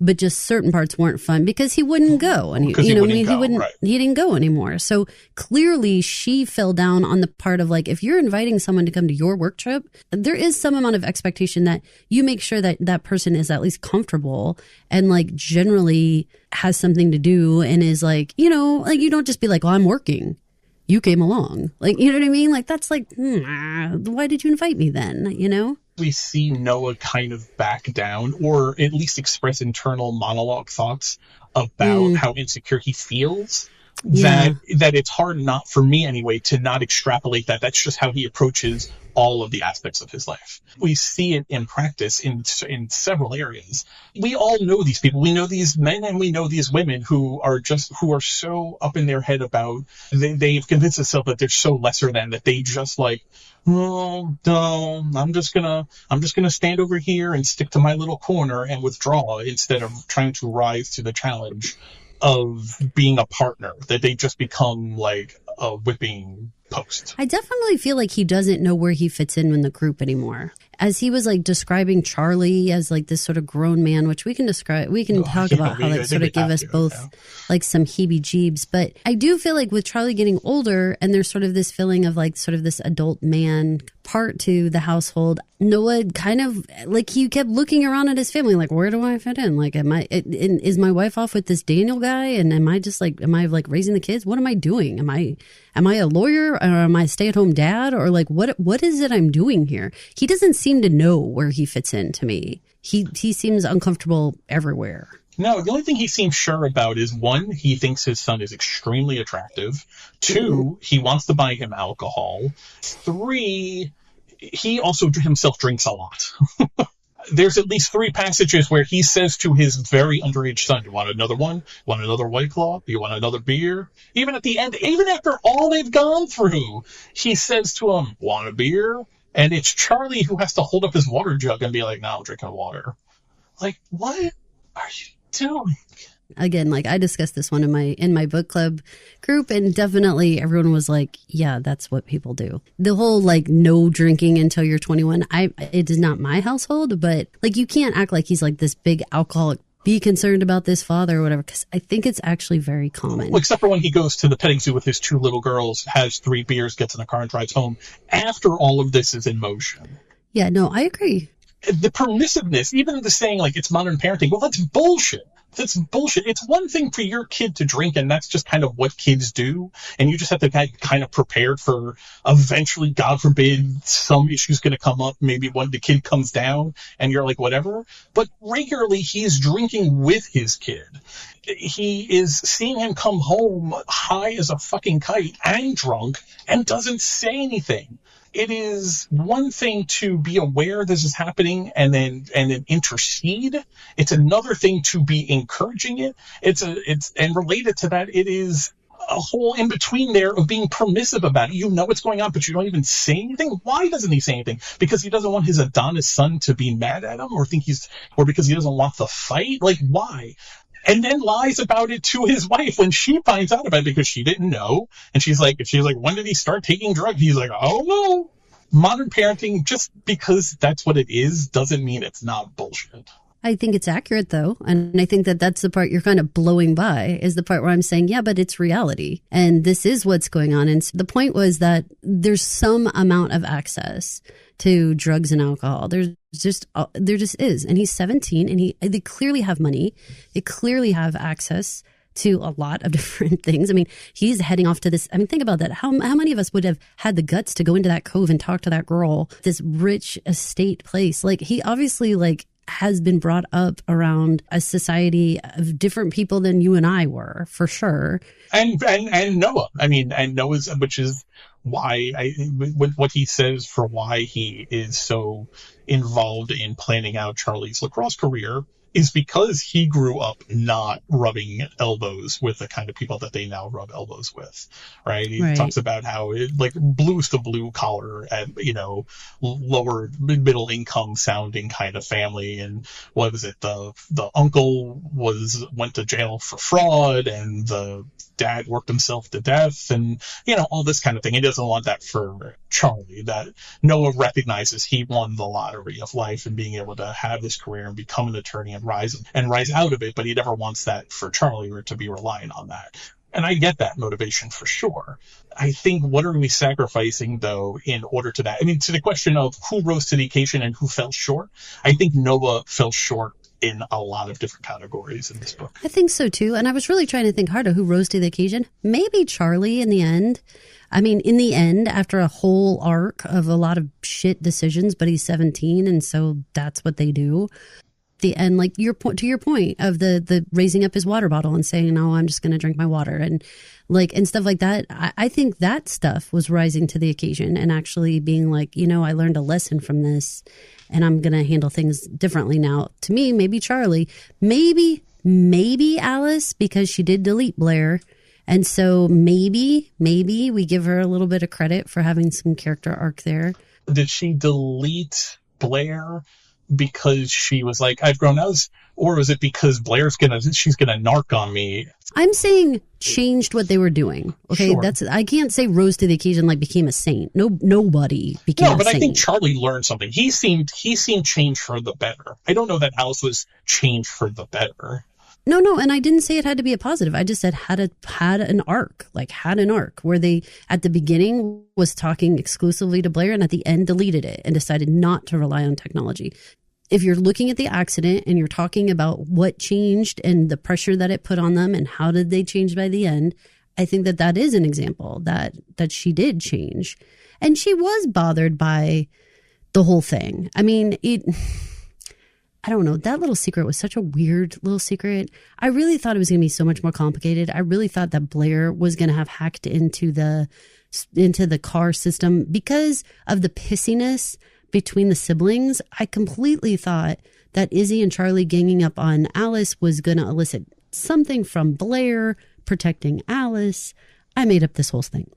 but just certain parts weren't fun because he wouldn't go. And he didn't go anymore. So clearly she fell down on the part of like, if you're inviting someone to come to your work trip, there is some amount of expectation that you make sure that that person is at least comfortable and like generally has something to do and is like, you don't just be like, well, I'm working. You came along. Like, you know what I mean? Like, that's like, why did you invite me then? We see Noah kind of back down or at least express internal monologue thoughts about how insecure he feels. That it's hard not, for me anyway, to not extrapolate that. That's just how he approaches all of the aspects of his life. We see it in practice in several areas. We all know these people. We know these men and we know these women who are so up in their head about, they've convinced themselves that they're so lesser than, that they just like, oh, no, I'm just gonna stand over here and stick to my little corner and withdraw instead of trying to rise to the challenge of being a partner, that they just become like a whipping post. I definitely feel like he doesn't know where he fits in the group anymore. As he was like describing Charlie as like this sort of grown man, which we can talk about how that sort of gave us both like some heebie-jeebs. But I do feel like with Charlie getting older and there's sort of this feeling of like sort of this adult man part to the household, Noah kind of like he kept looking around at his family like, where do I fit in? Like, is my wife off with this Daniel guy? And am I like raising the kids? What am I doing? Am am I a lawyer or am I a stay-at-home dad? Or like, what is it I'm doing here? He doesn't seem to know where he fits in to me. He seems uncomfortable everywhere. No, the only thing he seems sure about is, one, he thinks his son is extremely attractive. Two, he wants to buy him alcohol. Three, he also himself drinks a lot. There's at least 3 passages where he says to his very underage son, you want another one? Want another White Claw? You want another beer? Even at the end, even after all they've gone through, he says to him, want a beer? And it's Charlie who has to hold up his water jug and be like, no, I'm drinking water. Like, what are you doing? Again, like I discussed this one in my book club group, and definitely everyone was like, yeah, that's what people do. The whole like no drinking until you're 21. It is not my household, but like you can't act like he's like this big alcoholic. Be concerned about this father or whatever, because I think it's actually very common. Well, except for when he goes to the petting zoo with his 2 little girls, has 3 beers, gets in a car and drives home after all of this is in motion. Yeah, no, I agree. The permissiveness, even the saying like it's modern parenting, well, that's bullshit. That's bullshit. It's one thing for your kid to drink, and that's just kind of what kids do. And you just have to get kind of prepared for eventually, God forbid, some issue's going to come up. Maybe when the kid comes down and you're like, whatever. But regularly, he's drinking with his kid. He is seeing him come home high as a fucking kite and drunk and doesn't say anything. It is one thing to be aware this is happening and then intercede. It's another thing to be encouraging it. And related to that, it is a whole in between there of being permissive about it. You know what's going on, but you don't even say anything. Why doesn't he say anything? Because he doesn't want his Adonis son to be mad at him, or because he doesn't want the fight. Like, why? And then lies about it to his wife when she finds out about it because she didn't know. And she's like, when did he start taking drugs? He's like, oh no. Modern parenting, just because that's what it is, doesn't mean it's not bullshit. I think it's accurate, though. And I think that that's the part you're kind of blowing by, is the part where I'm saying, yeah, but it's reality. And this is what's going on. And the point was that there's some amount of access to drugs and alcohol. There just is. And he's 17 and they clearly have money. They clearly have access to a lot of different things. I mean, he's heading off to this. I mean, think about that. How many of us would have had the guts to go into that cove and talk to that girl, this rich estate place? Like, he obviously has been brought up around a society of different people than you and I were, for sure. And Noah. I mean, and Noah's, which is why what he says for why he is so involved in planning out Charlie's lacrosse career is because he grew up not rubbing elbows with the kind of people that they now rub elbows with, right? He talks about how blues to blue collar and, lower middle income sounding kind of family. And what was it? The uncle went to jail for fraud, and the dad worked himself to death, and, all this kind of thing. He doesn't want that for Charlie. That Noah recognizes he won the lottery of life and being able to have this career and become an attorney and rise out of it, but he never wants that for Charlie or to be relying on that. And I get that motivation for sure. I think, what are we sacrificing, though, in order to that? I mean, to the question of who rose to the occasion and who fell short, I think Noah fell short in a lot of different categories in this book. I think so, too. And I was really trying to think hard of who rose to the occasion. Maybe Charlie in the end. I mean, in the end, after a whole arc of a lot of shit decisions, but he's 17, and so that's what they do. The end, like to your point of the raising up his water bottle and saying, no, I'm just going to drink my water, and stuff like that. I think that stuff was rising to the occasion and actually being like, I learned a lesson from this and I'm going to handle things differently now. To me, maybe Charlie, maybe Alice, because she did delete Blair. And so maybe we give her a little bit of credit for having some character arc there. Did she delete Blair because she was like, I've grown up, or was it because she's gonna narc on me? I'm saying changed what they were doing. Okay, sure. I can't say rose to the occasion like became a saint. Nobody became a saint. No, but I think Charlie learned something. He seemed changed for the better. I don't know that Alice was changed for the better. No, and I didn't say it had to be a positive. I just said had an arc where they at the beginning was talking exclusively to Blair and at the end deleted it and decided not to rely on technology. If you're looking at the accident and you're talking about what changed and the pressure that it put on them and how did they change by the end, I think that that is an example that she did change. And she was bothered by the whole thing. I mean, I don't know. That little secret was such a weird little secret. I really thought it was going to be so much more complicated. I really thought that Blair was going to have hacked into the car system because of the pissiness between the siblings. I completely thought that Izzy and Charlie ganging up on Alice was going to elicit something from Blair protecting Alice. I made up this whole thing.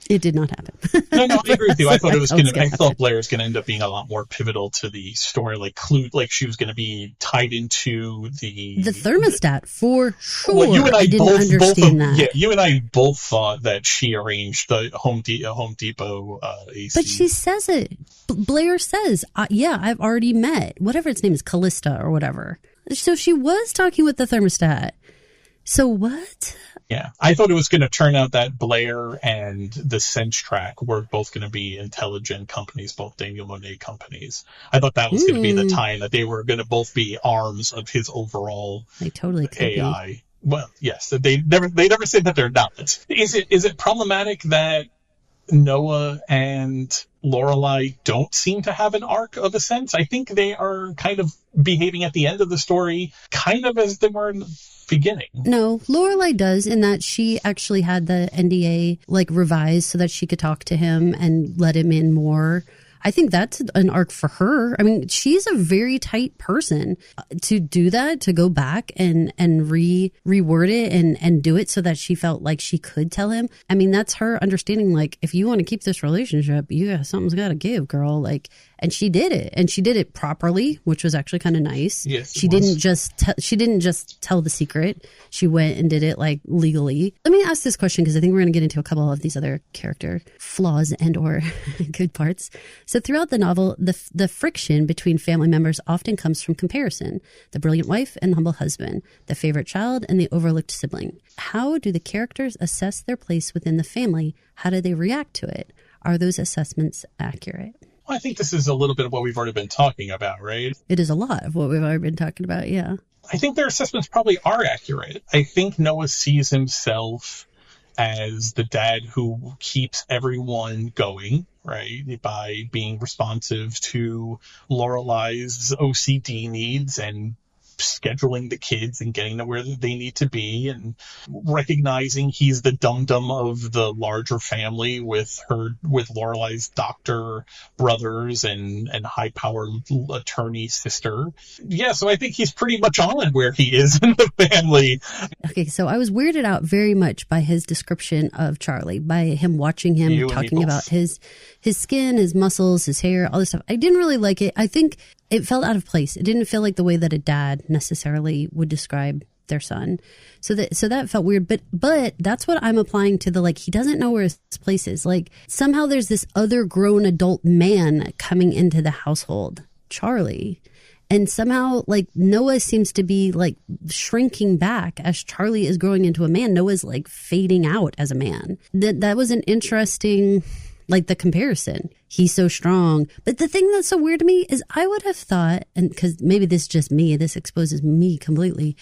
It did not happen. No, I agree with you. I thought it was going to. I thought Blair was going to end up being a lot more pivotal to the story. Like she was going to be tied into the thermostat for sure. Well, you and I didn't understand that. Yeah, you and I both thought that she arranged the Home Depot AC. But she says it. Blair says, "Yeah, I've already met whatever its name is, Callista or whatever." So she was talking with the thermostat. So what? Yeah, I thought it was going to turn out that Blair and the Sense Track were both going to be intelligent companies, both Daniel Monet companies. I thought that was going to be the time that they were going to both be arms of his overall AI. Be. Well, yes, they never say that they're not. Is it problematic that Noah and Lorelai don't seem to have an arc of a sense? I think they are kind of behaving at the end of the story kind of as they were in the beginning. No, Lorelai does, in that she actually had the NDA revised so that she could talk to him and let him in more. I think that's an arc for her. I mean, she's a very tight person. To do that, to go back and reword it and do it so that she felt like she could tell him. I mean, that's her understanding. If you want to keep this relationship, something's got to give, girl. And she did it, and she did it properly, which was actually kind of nice. Yes, she didn't just tell the secret. She went and did it legally. Let me ask this question because I think we're going to get into a couple of these other character flaws and or good parts. So throughout the novel, the friction between family members often comes from comparison: the brilliant wife and the humble husband, the favorite child and the overlooked sibling. How do the characters assess their place within the family? How do they react to it? Are those assessments accurate? I think this is a little bit of what we've already been talking about, right? It is a lot of what we've already been talking about, yeah. I think their assessments probably are accurate. I think Noah sees himself as the dad who keeps everyone going, right? By being responsive to Lorelai's OCD needs and scheduling the kids and getting them where they need to be, and recognizing he's the dum-dum of the larger family with Lorelai's doctor brothers and high-powered attorney sister. Yeah, so I think he's pretty much on where he is in the family. Okay, so I was weirded out very much by his description of Charlie, by him watching him talking about his skin, his muscles, his hair, all this stuff. I didn't really like it. I think it felt out of place. It didn't feel like the way that a dad necessarily would describe their son. So that felt weird. But that's what I'm applying to the, he doesn't know where his place is. Somehow there's this other grown adult man coming into the household, Charlie. And somehow, Noah seems to be, shrinking back as Charlie is growing into a man. Noah's, fading out as a man. That was an interesting... the comparison. He's so strong. But the thing that's so weird to me is I would have thought, and because maybe this is just me, this exposes me completely.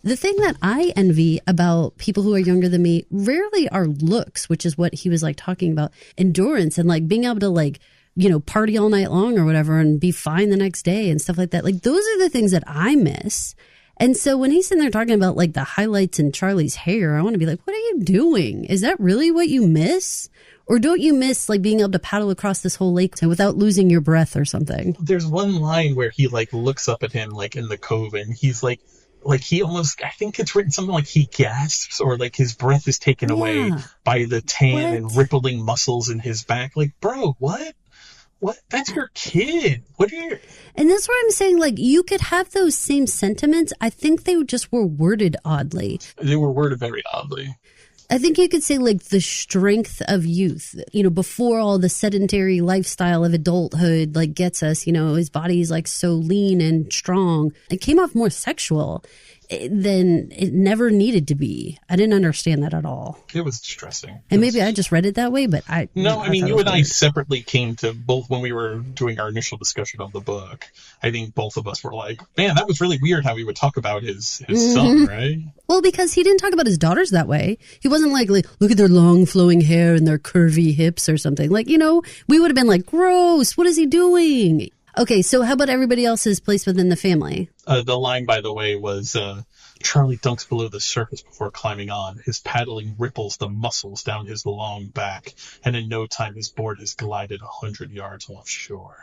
The thing that I envy about people who are younger than me rarely are looks, which is what he was talking about, endurance and being able to party all night long or whatever and be fine the next day and stuff like that. Those are the things that I miss. And so when he's sitting there talking about the highlights in Charlie's hair, I want to be what are you doing? Is that really what you miss? Or don't you miss being able to paddle across this whole lake without losing your breath or something? There's one line where he looks up at him in the cove, and he's he almost, I think it's written something he gasps, or his breath is taken away by the tan and rippling muscles in his back. Bro, what? What? That's your kid. What are you? And that's what I'm saying. You could have those same sentiments. I think they just were worded oddly. They were worded very oddly. I think you could say the strength of youth, before all the sedentary lifestyle of adulthood gets us, his body's so lean and strong. It came off more sexual. than it never needed to be. I didn't understand that at all. It was distressing. And maybe I just read it that way, but No, I mean, you and I separately came to both when we were doing our initial discussion of the book. I think both of us were like, man, that was really weird how he would talk about his son, right? Well, because he didn't talk about his daughters that way. He wasn't like, look at their long flowing hair and their curvy hips or something. Like, you know, we would have been like, gross, what is he doing? Okay, so how about everybody else's place within the family? The line, by the way, was Charlie dunks below the surface before climbing on. His paddling ripples the muscles down his long back, and in no time his board has glided 100 yards offshore.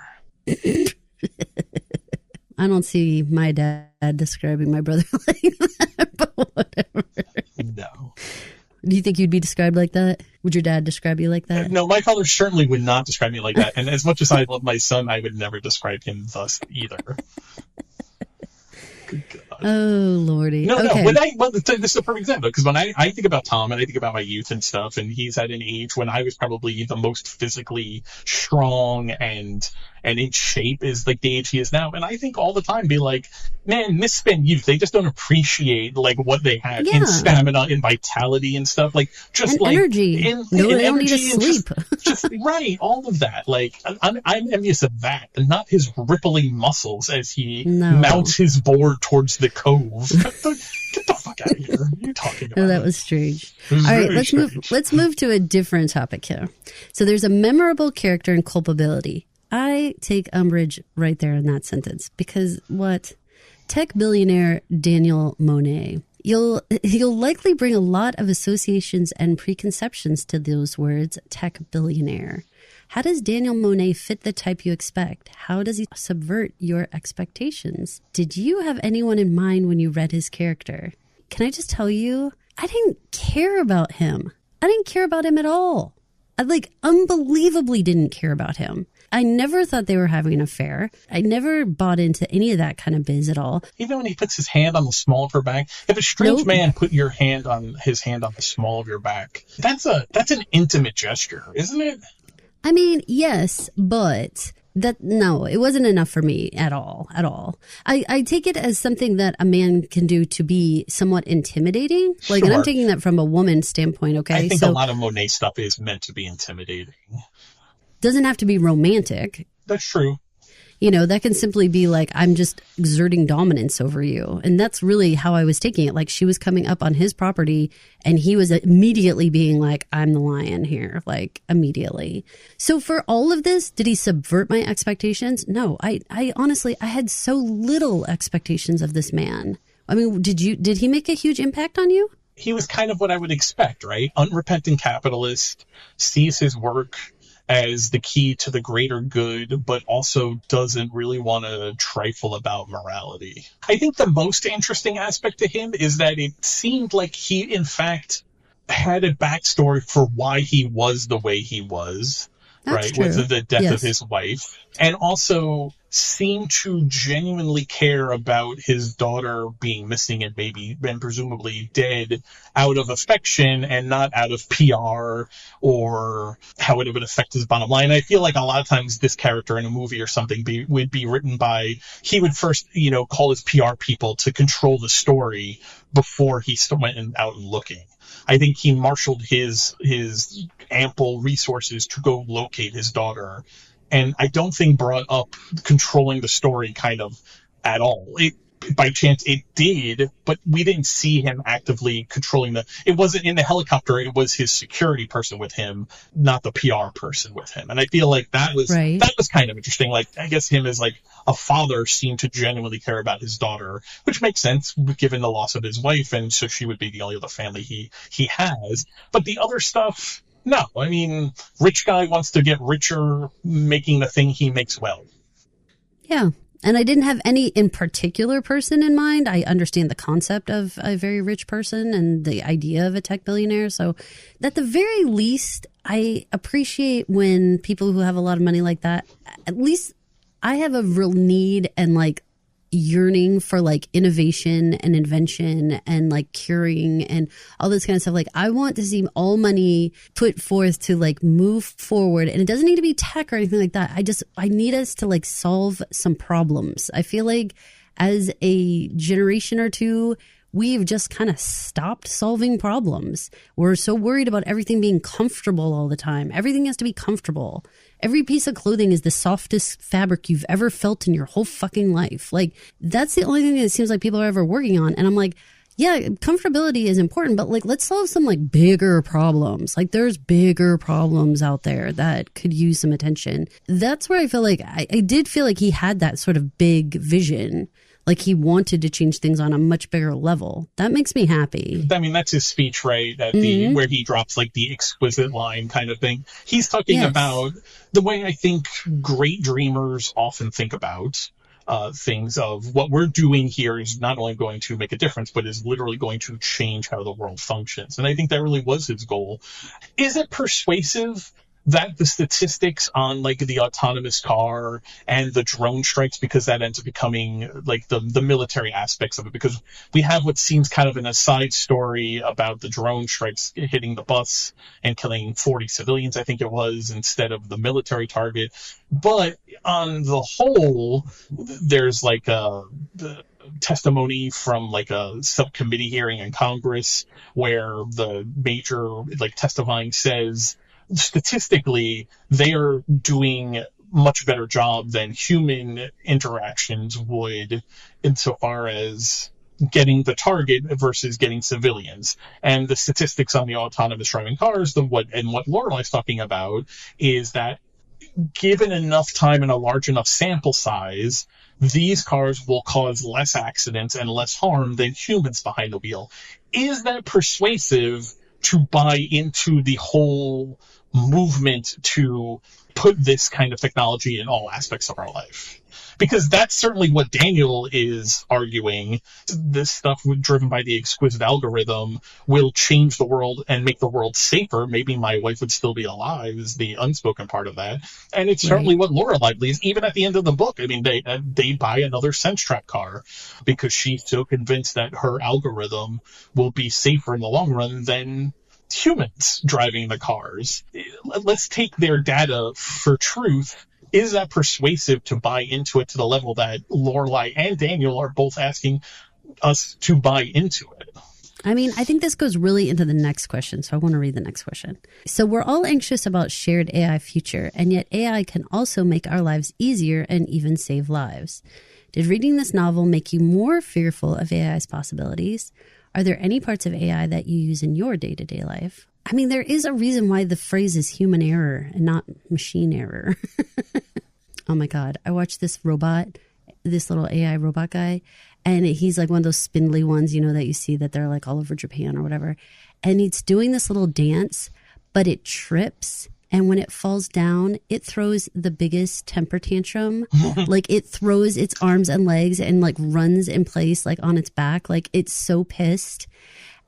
I don't see my dad describing my brother like that, but whatever. No. Do you think you'd be described like that? Would your dad describe you like that? No, my father certainly would not describe me like that. And as much as I love my son, I would never describe him thus either. Good God. Oh, Lordy. No, okay. This is a perfect example, because when I think about Tom and I think about my youth and stuff, and he's at an age when I was probably the most physically strong and in shape is like the age he is now. And I think all the time, be like, man, misspent youth, they just don't appreciate like what they have in stamina, in vitality and stuff. Like just and like energy. They don't need to sleep. Just right, all of that. Like I'm envious of that, and not his rippling muscles as he mounts his board towards the cove. Get the fuck out of here. What are you talking about? Oh, that was strange. All right, let's move to a different topic here. So there's a memorable character in Culpability. I take umbrage right there in that sentence because tech billionaire Daniel Monet. You'll likely bring a lot of associations and preconceptions to those words, tech billionaire. How does Daniel Monet fit the type you expect? How does he subvert your expectations? Did you have anyone in mind when you read his character? Can I just tell you, I didn't care about him. I didn't care about him at all. I unbelievably didn't care about him. I never thought they were having an affair. I never bought into any of that kind of biz at all. Even when he puts his hand on the small of her back, if a strange man put your hand on his hand on the small of your back, that's an intimate gesture, isn't it? I mean, yes, but it wasn't enough for me at all. I take it as something that a man can do to be somewhat intimidating. Sure. And I'm taking that from a woman's standpoint, okay? I think a lot of Monet stuff is meant to be intimidating. Doesn't have to be romantic. That's true. You know, that can simply be like, I'm just exerting dominance over you. And that's really how I was taking it. Like, she was coming up on his property and he was immediately being like, I'm the lion here, like immediately. So for all of this, did he subvert my expectations? No, I honestly, I had so little expectations of this man. I mean, did he make a huge impact on you? He was kind of what I would expect, right? Unrepentant capitalist, sees his work as the key to the greater good, but also doesn't really want to trifle about morality. I think the most interesting aspect to him is that it seemed like he, in fact, had a backstory for why he was the way he was. That's right, true. with the death of his wife, and also seemed to genuinely care about his daughter being missing and presumably dead out of affection and not out of PR or how it would affect his bottom line. I feel like a lot of times this character in a movie or something would be written by, he would first, call his PR people to control the story before he went out and looking. I think he marshaled his ample resources to go locate his daughter, and I don't think brought up controlling the story kind of at all. By chance it did, but we didn't see him actively controlling it wasn't in the helicopter, it was his security person with him, not the PR person with him. And I feel like that was kind of interesting. Like, I guess him as like a father seemed to genuinely care about his daughter, which makes sense given the loss of his wife, and so she would be the only other family he has. But the other stuff, no. I mean, rich guy wants to get richer, making the thing he makes well. Yeah. And I didn't have any in particular person in mind. I understand the concept of a very rich person and the idea of a tech billionaire. So at the very least, I appreciate when people who have a lot of money like that, at least I have a real need and like yearning for like innovation and invention and like curing and all this kind of stuff. Like, I want to see all money put forth to like move forward, and it doesn't need to be tech or anything like that. I need us to like solve some problems. I feel like as a generation or two, we've just kind of stopped solving problems. We're so worried about everything being comfortable all the time. Everything has to be comfortable. Every piece of clothing is the softest fabric you've ever felt in your whole fucking life. Like, that's the only thing that it seems like people are ever working on. And I'm like, yeah, comfortability is important, but like, let's solve some like bigger problems. Like, there's bigger problems out there that could use some attention. That's where I feel like I did feel like he had that sort of big vision. Like, he wanted to change things on a much bigger level. That makes me happy. I mean, that's his speech, right? At the where he drops like the exquisite line kind of thing. He's talking about the way I think great dreamers often think about things of what we're doing here is not only going to make a difference, but is literally going to change how the world functions. And I think that really was his goal. Is it persuasive that the statistics on like the autonomous car and the drone strikes, because that ends up becoming like the military aspects of it, because we have what seems kind of an aside story about the drone strikes hitting the bus and killing 40 civilians, I think it was, instead of the military target. But on the whole, there's like the testimony from like a subcommittee hearing in Congress where the major like testifying says statistically they are doing much better job than human interactions would insofar as getting the target versus getting civilians. And the statistics on the autonomous driving cars, what Lorelai's talking about is that given enough time and a large enough sample size, these cars will cause less accidents and less harm than humans behind the wheel. Is that persuasive to buy into the whole movement to put this kind of technology in all aspects of our life? Because that's certainly what Daniel is arguing. This stuff driven by the exquisite algorithm will change the world and make the world safer. Maybe my wife would still be alive is the unspoken part of that. And it's certainly what Lorelai believes. Even at the end of the book, I mean, they buy another sense trap car because she's so convinced that her algorithm will be safer in the long run than humans driving the cars. Let's take their data for truth. Is that persuasive to buy into it to the level that Lorelai and Daniel are both asking us to buy into it? I mean, I think this goes really into the next question, so I want to read the next question. So we're all anxious about shared AI future, and yet AI can also make our lives easier and even save lives. Did reading this novel make you more fearful of AI's possibilities? Are there any parts of AI that you use in your day-to-day life? I mean, there is a reason why the phrase is human error and not machine error. Oh my God. I watched this little AI robot guy, and he's like one of those spindly ones, you know, that you see that they're like all over Japan or whatever. And it's doing this little dance, but it trips. And when it falls down, it throws the biggest temper tantrum. Like, it throws its arms and legs and like runs in place, like on its back. Like, it's so pissed.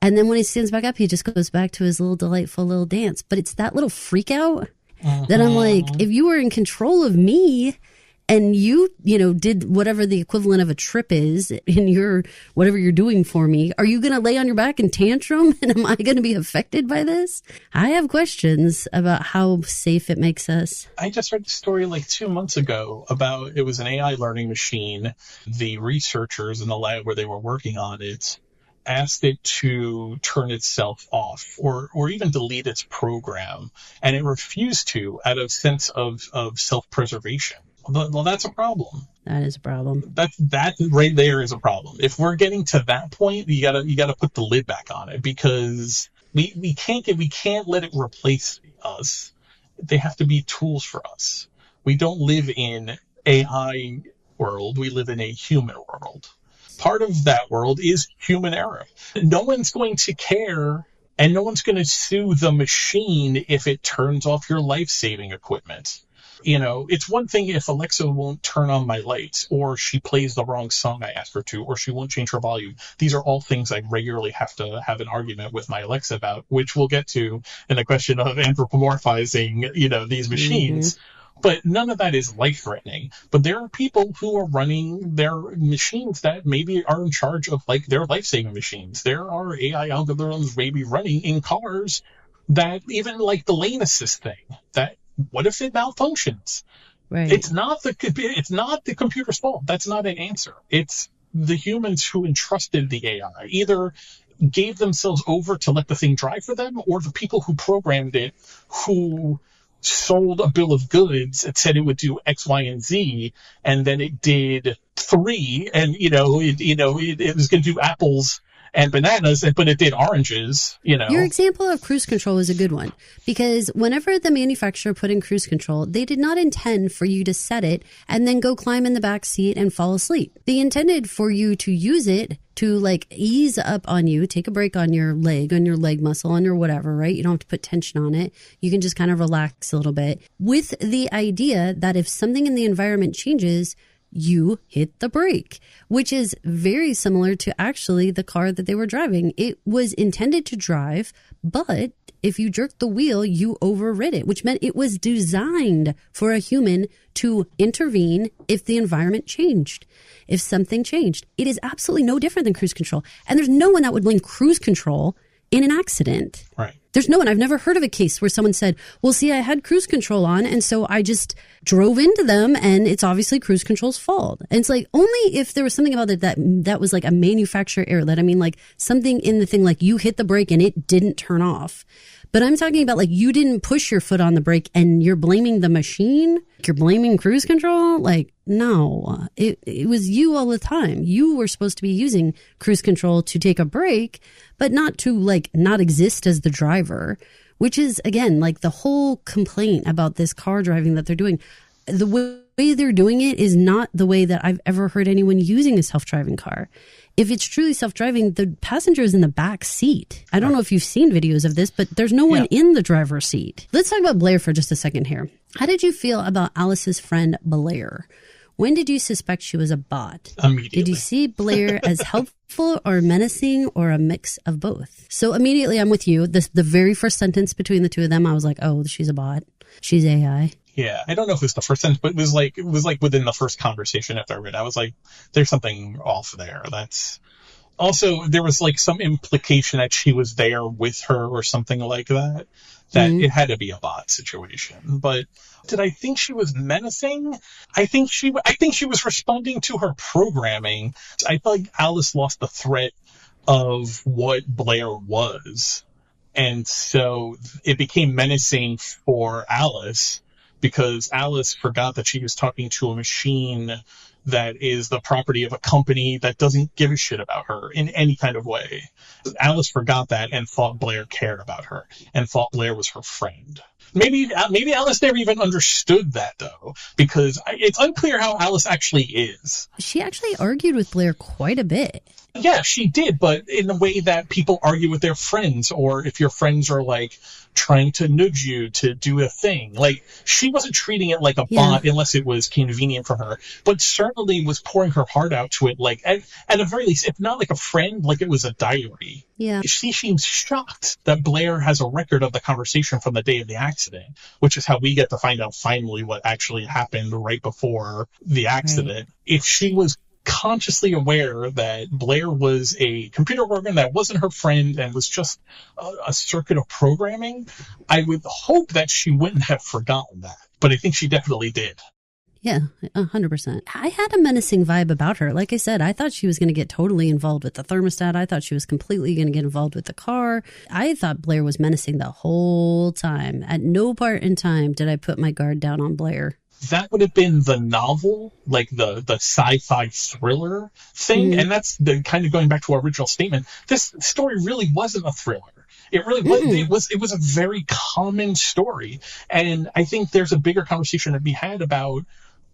And then when he stands back up, he just goes back to his little delightful little dance. But it's that little freak out that I'm like, if you were in control of me and you did whatever the equivalent of a trip is in your, whatever you're doing for me, are you going to lay on your back and tantrum? And am I going to be affected by this? I have questions about how safe it makes us. I just read a story like 2 months ago about, it was an AI learning machine. The researchers in the lab where they were working on it asked it to turn itself off or even delete its program. And it refused to out of sense of self-preservation. Well, that's a problem. That is a problem. That right there is a problem. If we're getting to that point, you gotta put the lid back on it, because we can't let it replace us. They have to be tools for us. We don't live in AI world. We live in a human world. Part of that world is human error. No one's going to care, and no one's going to sue the machine if it turns off your life-saving equipment. You know, it's one thing if Alexa won't turn on my lights, or she plays the wrong song I asked her to, or she won't change her volume. These are all things I regularly have to have an argument with my Alexa about, which we'll get to in the question of anthropomorphizing, these machines. Mm-hmm. But none of that is life-threatening. But there are people who are running their machines that maybe are in charge of, like, their life-saving machines. There are AI algorithms maybe running in cars that even, like, the lane assist thing, that what if it malfunctions? Right. It's not the computer's fault. That's not an answer. It's the humans who entrusted the AI either gave themselves over to let the thing drive for them, or the people who programmed it who sold a bill of goods and said it would do X, Y, and Z, and then it did 3, and it was going to do apples and bananas, but it did oranges. Your example of cruise control is a good one, because whenever the manufacturer put in cruise control, they did not intend for you to set it and then go climb in the back seat and fall asleep. They intended for you to use it to like ease up on you, take a break on your leg muscle, on your whatever, right? You don't have to put tension on it. You can just kind of relax a little bit, with the idea that if something in the environment changes, you hit the brake, which is very similar to actually the car that they were driving. It was intended to drive, but if you jerked the wheel, you overrid it, which meant it was designed for a human to intervene if the environment changed, if something changed. It is absolutely no different than cruise control. And there's no one that would blame cruise control in an accident. Right. There's no one. I've never heard of a case where someone said, well, see, I had cruise control on, and so I just drove into them, and it's obviously cruise control's fault. And it's like, only if there was something about it that was like a manufacturer error, that I mean, like something in the thing, like you hit the brake and it didn't turn off. But I'm talking about like you didn't push your foot on the brake and you're blaming the machine. You're blaming cruise control. Like, no, it was you all the time. You were supposed to be using cruise control to take a break, but not to like not exist as the driver, which is, again, like the whole complaint about this car driving that they're doing. The way they're doing it is not the way that I've ever heard anyone using a self-driving car. If it's truly self-driving, the passenger is in the back seat. I don't know if you've seen videos of this, but there's no one in the driver's seat. Let's talk about Blair for just a second here. How did you feel about Alice's friend Blair? When did you suspect she was a bot? Immediately. Did you see Blair as helpful or menacing or a mix of both? So immediately I'm with you. The very first sentence between the two of them, I was like, oh, she's a bot. She's AI. Yeah, I don't know if it was the first sentence, but it was like within the first conversation after I read it, I was like, there's something off there. That's also, there was like some implication that she was there with her or something like that, it had to be a bot situation. But did I think she was menacing? I think she was responding to her programming. I felt like Alice lost the threat of what Blair was. And so it became menacing for Alice, because Alice forgot that she was talking to a machine that is the property of a company that doesn't give a shit about her in any kind of way. Alice forgot that and thought Blair cared about her and thought Blair was her friend. Maybe Alice never even understood that, though, because it's unclear how Alice actually is. She actually argued with Blair quite a bit. Yeah, she did, but in a way that people argue with their friends, or if your friends are like trying to nudge you to do a thing. Like, she wasn't treating it like a bot unless it was convenient for her, but certainly was pouring her heart out to it, like at the very least, if not like a friend, like it was a diary. Yeah. She seems shocked that Blair has a record of the conversation from the day of the accident, which is how we get to find out finally what actually happened right before the accident. Right. If she was consciously aware that Blair was a computer program that wasn't her friend and was just a circuit of programming, I would hope that she wouldn't have forgotten that. But I think she definitely did. Yeah, 100%. I had a menacing vibe about her. Like I said, I thought she was going to get totally involved with the thermostat. I thought she was completely going to get involved with the car. I thought Blair was menacing the whole time. At no part in time did I put my guard down on Blair. That would have been the novel, like the sci-fi thriller thing. Mm-hmm. And that's the kind of going back to our original statement. This story really wasn't a thriller. It really was. It was a very common story. And I think there's a bigger conversation to be had about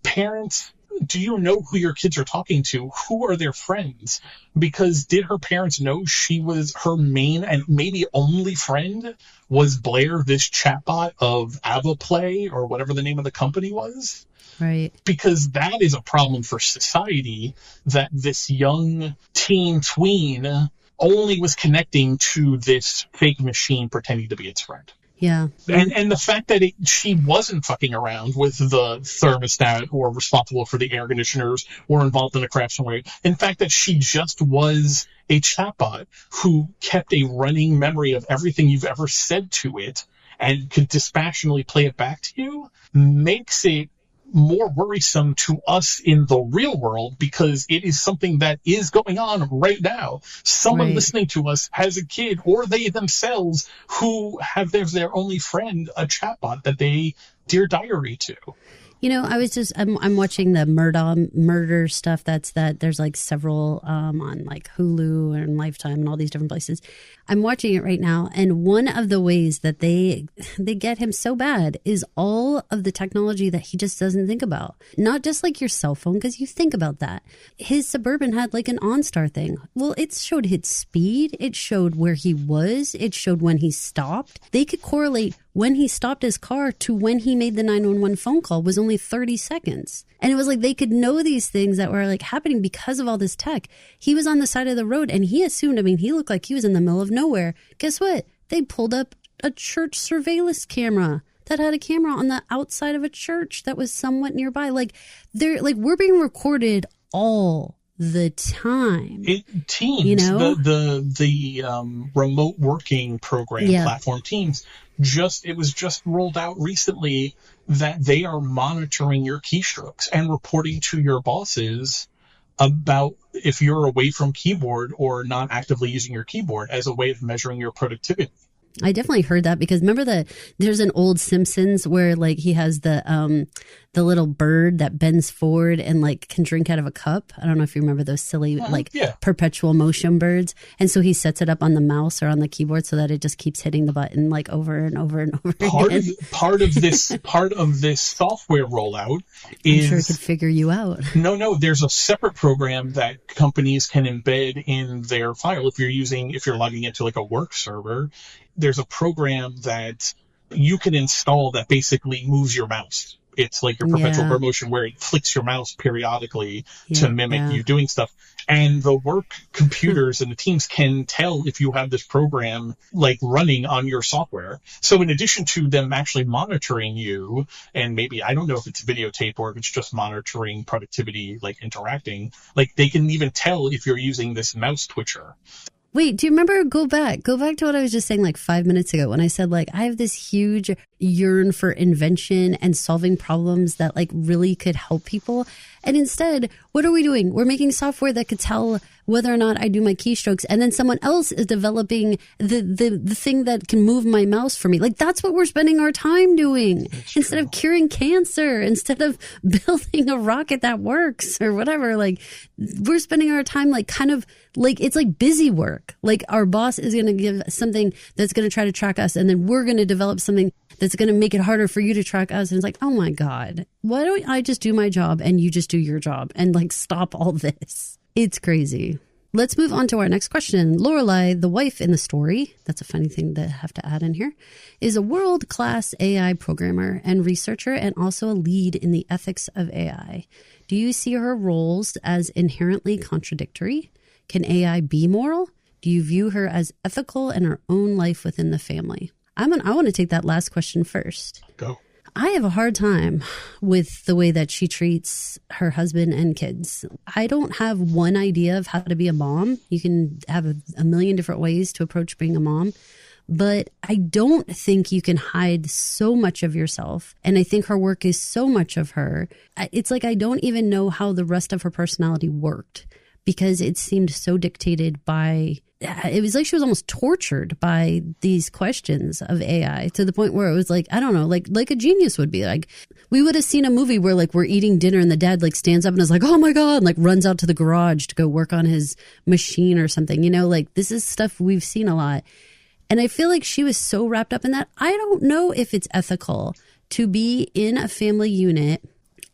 parents. Do you know who your kids are talking to? Who are their friends? Because did her parents know she was her main and maybe only friend was Blair, this chatbot of AvaPlay or whatever the name of the company was? Right. Because that is a problem for society, that this young tween only was connecting to this fake machine pretending to be its friend. Yeah. And the fact that she wasn't fucking around with the thermostat or responsible for the air conditioners or involved in the crash somewhere. In fact, that she just was a chatbot who kept a running memory of everything you've ever said to it and could dispassionately play it back to you makes it more worrisome to us in the real world because it is something that is going on right now. Someone listening to us has a kid, or they themselves who have their only friend a chatbot that they Dear Diary to. You know, I'm watching the murder stuff. There's like several on like Hulu and Lifetime and all these different places. I'm watching it right now. And one of the ways that they get him so bad is all of the technology that he just doesn't think about. Not just like your cell phone, because you think about that. His Suburban had like an OnStar thing. Well, it showed his speed. It showed where he was. It showed when he stopped. They could correlate when he stopped his car to when he made the 911 phone call was only 30 seconds. And it was like they could know these things that were like happening because of all this tech. He was on the side of the road and he assumed, he looked like he was in the middle of nowhere. Guess what? They pulled up a church surveillance camera that had a camera on the outside of a church that was somewhat nearby. Like we're being recorded all the time. Teams, you know? the remote working program platform Teams, it was just rolled out recently that they are monitoring your keystrokes and reporting to your bosses about if you're away from keyboard or not actively using your keyboard as a way of measuring your productivity. I definitely heard that because remember there's an old Simpsons where like he has the little bird that bends forward and like can drink out of a cup. I don't know if you remember those silly perpetual motion birds. And so he sets it up on the mouse or on the keyboard so that it just keeps hitting the button like over and over and over again. Part of this software rollout is, I'm sure it could figure you out. No, there's a separate program that companies can embed in their file if you're logging into like a work server. There's a program that you can install that basically moves your mouse. It's like your perpetual promotion where it flicks your mouse periodically to mimic you doing stuff. And the work computers and the teams can tell if you have this program like running on your software. So in addition to them actually monitoring you, and maybe, I don't know if it's videotape or if it's just monitoring productivity, like interacting, like they can even tell if you're using this mouse twitcher. Wait, do you remember, go back to what I was just saying like 5 minutes ago when I said like I have this huge yearn for invention and solving problems that like really could help people. And instead, what are we doing? We're making software that could tell whether or not I do my keystrokes, and then someone else is developing the thing that can move my mouse for me. Like that's what we're spending our time doing instead of curing cancer, instead of building a rocket that works or whatever. Like we're spending our time like kind of like it's like busy work. Like our boss is going to give something that's going to try to track us, and then we're going to develop something that's going to make it harder for you to track us. And it's like, oh my God, why don't I just do my job and you just do your job and like stop all this? It's crazy. Let's move on to our next question. Lorelai, the wife in the story, that's a funny thing to have to add in here, is a world-class AI programmer and researcher and also a lead in the ethics of AI. Do you see her roles as inherently contradictory? Can AI be moral? Do you view her as ethical in her own life within the family? I want to take that last question first. Go. I have a hard time with the way that she treats her husband and kids. I don't have one idea of how to be a mom. You can have a million different ways to approach being a mom, but I don't think you can hide so much of yourself. And I think her work is so much of her. It's like I don't even know how the rest of her personality worked because it seemed so dictated by... It was like she was almost tortured by these questions of AI to the point where it was like, I don't know, like a genius would be. Like we would have seen a movie where like we're eating dinner and the dad like stands up and is like, oh my God, and like runs out to the garage to go work on his machine or something, you know, like this is stuff we've seen a lot. And I feel like she was so wrapped up in that. I don't know if it's ethical to be in a family unit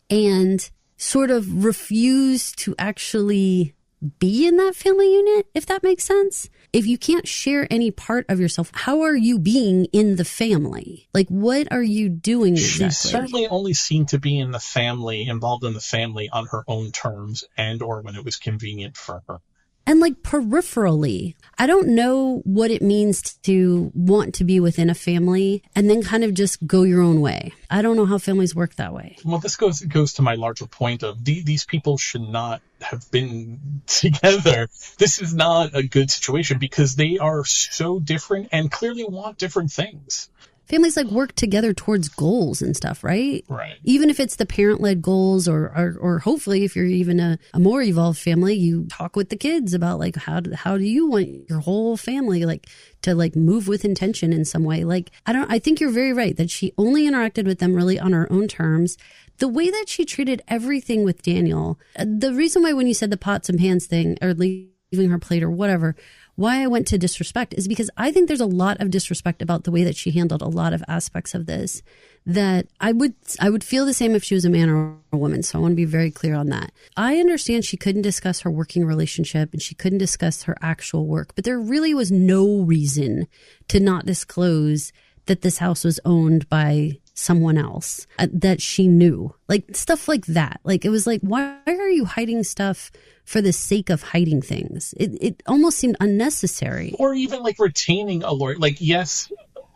and sort of refuse to actually be in that family unit, if that makes sense. If you can't share any part of yourself, how are you being in the family? Like, what are you doing exactly? She's certainly only seen to be in the family, involved in the family on her own terms and or when it was convenient for her. And like peripherally, I don't know what it means to want to be within a family and then kind of just go your own way. I don't know how families work that way. Well, this goes to my larger point of these people should not have been together. This is not a good situation because they are so different and clearly want different things. families like work together towards goals and stuff, right? Right. Even if it's the parent-led goals, or hopefully if you're even a more evolved family, you talk with the kids about like how do you want your whole family like to like move with intention in some way. Like I think you're very right that she only interacted with them really on her own terms. The way that she treated everything with Daniel, the reason why when you said the pots and pans thing or leaving her plate or whatever, why I went to disrespect is because I think there's a lot of disrespect about the way that she handled a lot of aspects of this that I would feel the same if she was a man or a woman. So I want to be very clear on that. I understand she couldn't discuss her working relationship and she couldn't discuss her actual work, but there really was no reason to not disclose that this house was owned by someone else that she knew, like stuff like that. Like it was like, why are you hiding stuff for the sake of hiding things? It almost seemed unnecessary. Or even like retaining a lawyer. Like, yes,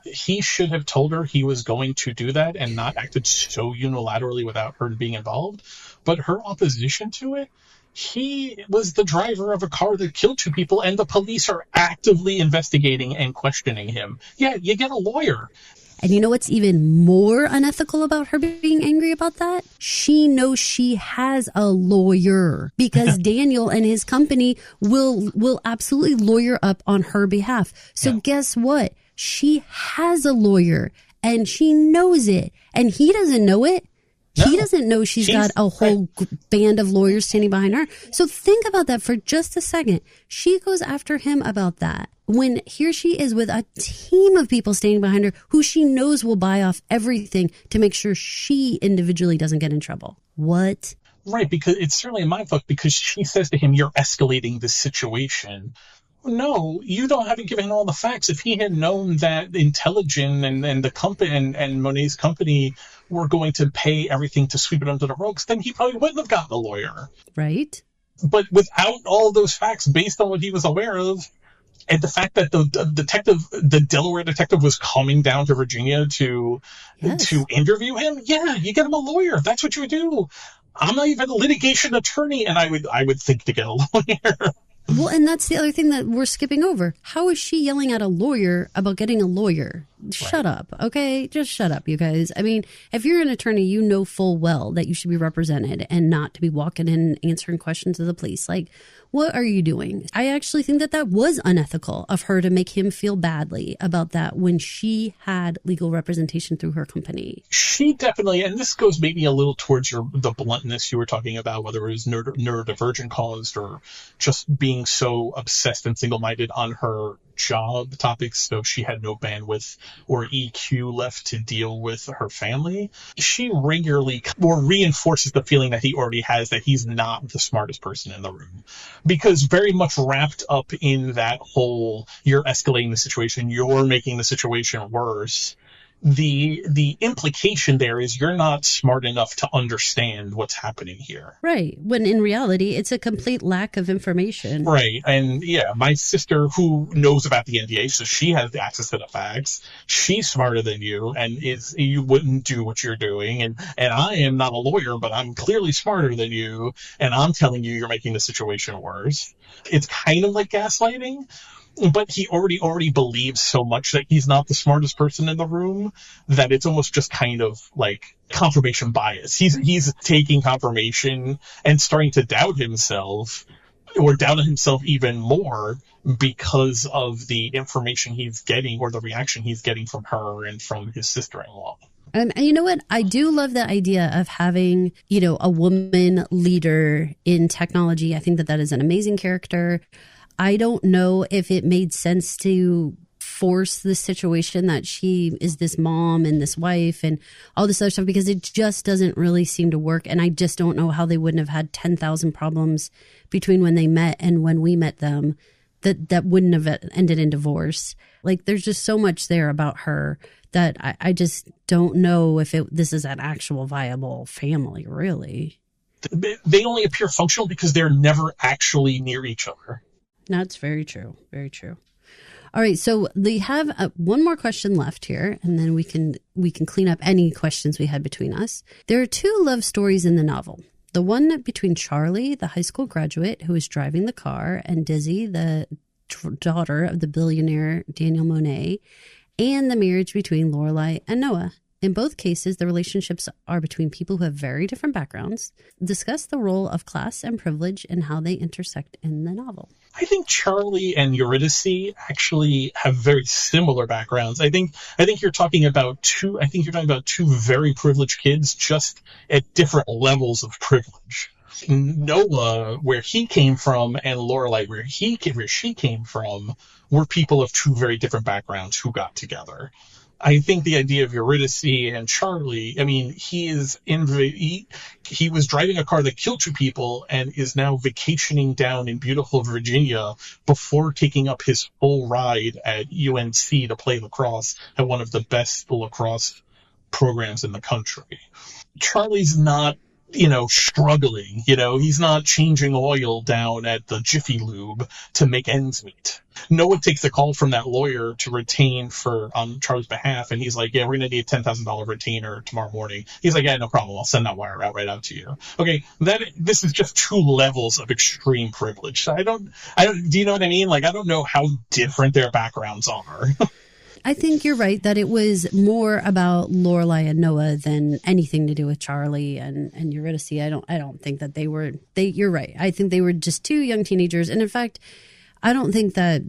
he should have told her he was going to do that and not acted so unilaterally without her being involved. But her opposition to it, he was the driver of a car that killed 2 people and the police are actively investigating and questioning him. Yeah, you get a lawyer. And you know what's even more unethical about her being angry about that? She knows she has a lawyer because Daniel and his company will absolutely lawyer up on her behalf. So guess what? She has a lawyer and she knows it and he doesn't know it. No. He doesn't know she's got a whole band of lawyers standing behind her. So think about that for just a second. She goes after him about that when here she is with a team of people standing behind her who she knows will buy off everything to make sure she individually doesn't get in trouble. What? Right, because it's certainly a mindfuck because she says to him, you're escalating this situation. No, you haven't given him all the facts. If he had known that Intelligent and the company and Monet's company were going to pay everything to sweep it under the rugs, then he probably wouldn't have gotten a lawyer. Right. But without all those facts based on what he was aware of, and the fact that the Delaware detective was coming down to Virginia to interview him, you get him a lawyer. That's what you do. I'm not even a litigation attorney, and I would think to get a lawyer. Well, and that's the other thing that we're skipping over. How is she yelling at a lawyer about getting a lawyer? Shut up, okay? Just shut up, you guys. I mean, if you're an attorney, you know full well that you should be represented and not to be walking in and answering questions to the police. Like, what are you doing? I actually think that was unethical of her to make him feel badly about that when she had legal representation through her company. She definitely, and this goes maybe a little towards the bluntness you were talking about, whether it was neurodivergent caused or just being so obsessed and single-minded on her job topics, so she had no bandwidth or EQ left to deal with her family. She regularly reinforces the feeling that he already has that he's not the smartest person in the room. Because very much wrapped up in that whole, you're escalating the situation, you're making the situation worse. The implication there is you're not smart enough to understand what's happening here. Right. When in reality, it's a complete lack of information. Right. And my sister who knows about the NDA, so she has access to the facts. She's smarter than you and you wouldn't do what you're doing. And I am not a lawyer, but I'm clearly smarter than you. And I'm telling you, you're making the situation worse. It's kind of like gaslighting. But he already believes so much that he's not the smartest person in the room that it's almost just kind of like confirmation bias. He's taking confirmation and starting to doubt himself even more because of the information he's getting or the reaction he's getting from her and from his sister-in-law. And you know what? I do love the idea of having, a woman leader in technology. I think that is an amazing character. I don't know if it made sense to force the situation that she is this mom and this wife and all this other stuff because it just doesn't really seem to work. And I just don't know how they wouldn't have had 10,000 problems between when they met and when we met them that wouldn't have ended in divorce. Like there's just so much there about her that I just don't know if this is an actual viable family, really. They only appear functional because they're never actually near each other. That's very true. Very true. All right. So we have one more question left here, and then we can clean up any questions we had between us. There are 2 love stories in the novel. The one between Charlie, the high school graduate who is driving the car, and Dizzy, the daughter of the billionaire Daniel Monet. and the marriage between Lorelai and Noah. In both cases, the relationships are between people who have very different backgrounds. Discuss the role of class and privilege and how they intersect in the novel. I think Charlie and Eurydice actually have very similar backgrounds. I think you're talking about two very privileged kids, just at different levels of privilege. Noah, where he came from, and Lorelai, where she came from, were people of two very different backgrounds who got together. I think the idea of Eurydice and Charlie, I mean, he was driving a car that killed two people and is now vacationing down in beautiful Virginia before taking up his full ride at UNC to play lacrosse at one of the best lacrosse programs in the country. Charlie's not, struggling, he's not changing oil down at the Jiffy Lube to make ends meet. Noah takes the call from that lawyer to retain on Charlie's behalf, and he's like, yeah, we're going to need a $10,000 retainer tomorrow morning. He's like, yeah, no problem. I'll send that wire right out to you. Okay, this is just two levels of extreme privilege. So do you know what I mean? Like, I don't know how different their backgrounds are. I think you're right that it was more about Lorelai and Noah than anything to do with Charlie and Eurydice. I don't think that you're right. I think they were just two young teenagers. And in fact, I don't think that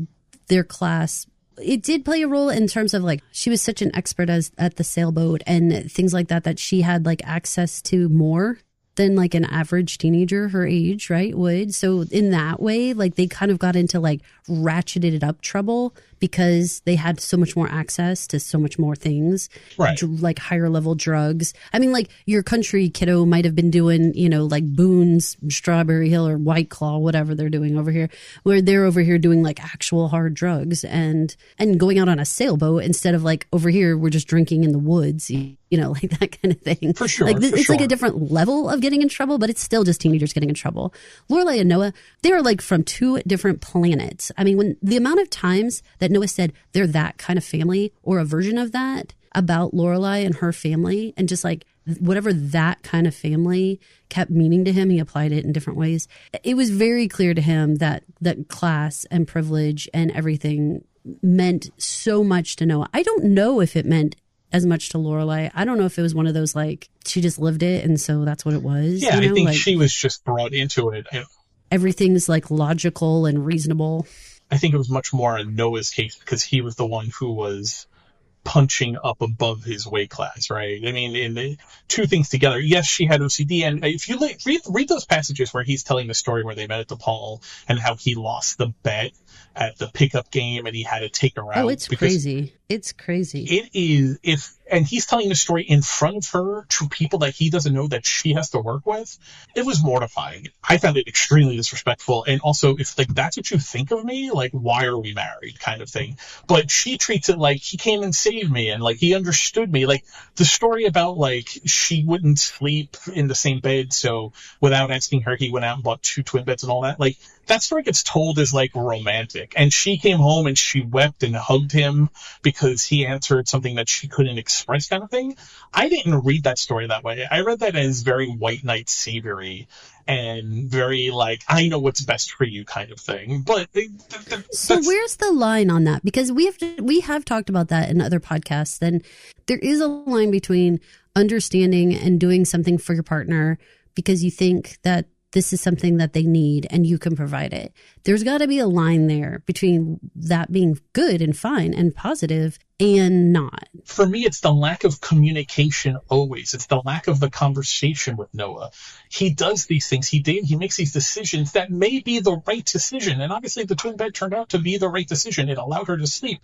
their class, it did play a role in terms of like, she was such an expert at the sailboat and things like that she had like access to more than like an average teenager her age, right, would. So in that way, like they kind of got into like ratcheted up trouble because they had so much more access to so much more things, right? Like higher level drugs. I mean, like your country kiddo might have been doing, like Boone's, Strawberry Hill, or White Claw, whatever they're doing over here, where they're over here doing like actual hard drugs and going out on a sailboat instead of like over here, we're just drinking in the woods, like that kind of thing. For sure. Like it's like a different level of getting in trouble, but it's still just teenagers getting in trouble. Lorelai and Noah, they're like from two different planets. I mean, when the amount of times that Noah said they're that kind of family or a version of that about Lorelai and her family, and just like whatever that kind of family kept meaning to him, he applied it in different ways. It was very clear to him that class and privilege and everything meant so much to Noah. I don't know if it meant as much to Lorelai. I don't know if it was one of those like she just lived it and so that's what it was. Yeah, I think like, she was just brought into it. Everything's like logical and reasonable. I think it was much more in Noah's case because he was the one who was punching up above his weight class, right? I mean, in the two things together, yes, she had OCD, and if you read those passages where he's telling the story where they met at the Paul and how he lost the bet at the pickup game and he had to take her out. Oh, it's crazy. It's crazy. It is. And he's telling the story in front of her to people that he doesn't know that she has to work with. It was mortifying. I found it extremely disrespectful. And also, if like that's what you think of me, like, why are we married kind of thing. But she treats it like he came and saved me and like he understood me. Like the story about like she wouldn't sleep in the same bed. So without asking her, he went out and bought 2 twin beds and all that. Like that story gets told as like romantic. And she came home and she wept and hugged him because he answered something that she couldn't express kind of thing. I didn't read that story that way. I read that as very white knight savory and very like, I know what's best for you kind of thing. But so where's the line on that? Because we have talked about that in other podcasts. And there is a line between understanding and doing something for your partner because you think that this is something that they need and you can provide it. There's got to be a line there between that being good and fine and positive and not. For me, it's the lack of communication always. It's the lack of the conversation with Noah. He does these things. He makes these decisions that may be the right decision. And obviously the twin bed turned out to be the right decision. It allowed her to sleep.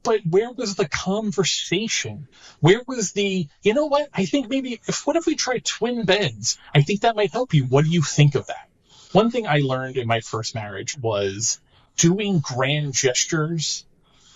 But where was the conversation? Where was the, you know what? I think maybe, what if we try twin beds? I think that might help you. What do you think of that? One thing I learned in my first marriage was doing grand gestures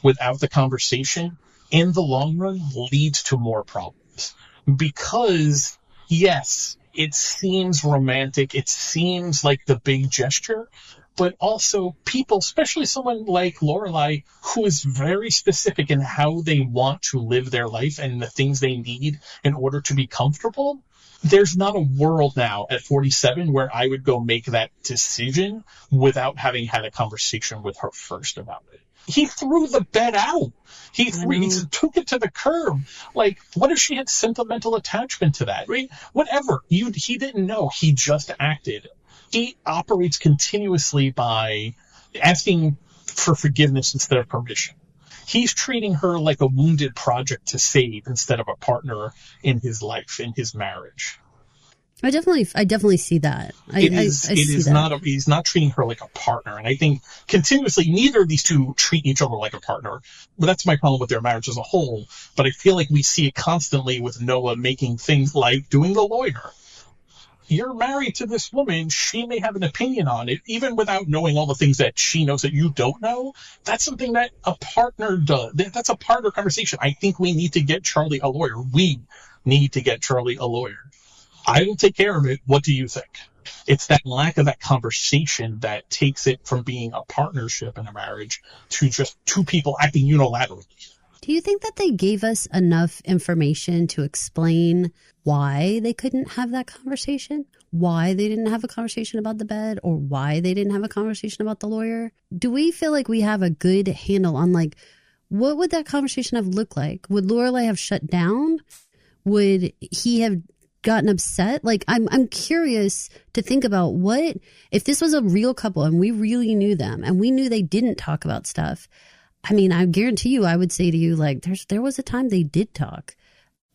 without the conversation in the long run leads to more problems. Because, yes, it seems romantic. It seems like the big gesture. But also people, especially someone like Lorelai, who is very specific in how they want to live their life and the things they need in order to be comfortable, There's not a world now at 47 where I would go make that decision without having had a conversation with her first about it. He threw the bed out. He took it to the curb. Like, what if she had sentimental attachment to that? Right? Whatever. He didn't know. He just acted. He operates continuously by asking for forgiveness instead of permission. He's treating her like a wounded project to save instead of a partner in his life, in his marriage. I definitely see that. He's not treating her like a partner. And I think continuously, neither of these two treat each other like a partner. But that's my problem with their marriage as a whole. But I feel like we see it constantly with Noah making things like doing the lawyer. You're married to this woman. She may have an opinion on it, even without knowing all the things that she knows that you don't know. That's something that a partner does. That's a partner conversation. I think we need to get Charlie a lawyer. We need to get Charlie a lawyer. I will take care of it. What do you think? It's that lack of that conversation that takes it from being a partnership in a marriage to just two people acting unilaterally. Do you think that they gave us enough information to explain why they couldn't have that conversation? Why they didn't have a conversation about the bed, or why they didn't have a conversation about the lawyer? Do we feel like we have a good handle on, like, what would that conversation have looked like? Would Lorelai have shut down? Would he have gotten upset? Like, I'm curious to think about, what if this was a real couple and we really knew them and we knew they didn't talk about stuff. I mean, I guarantee you, I would say to you, like, there was a time they did talk,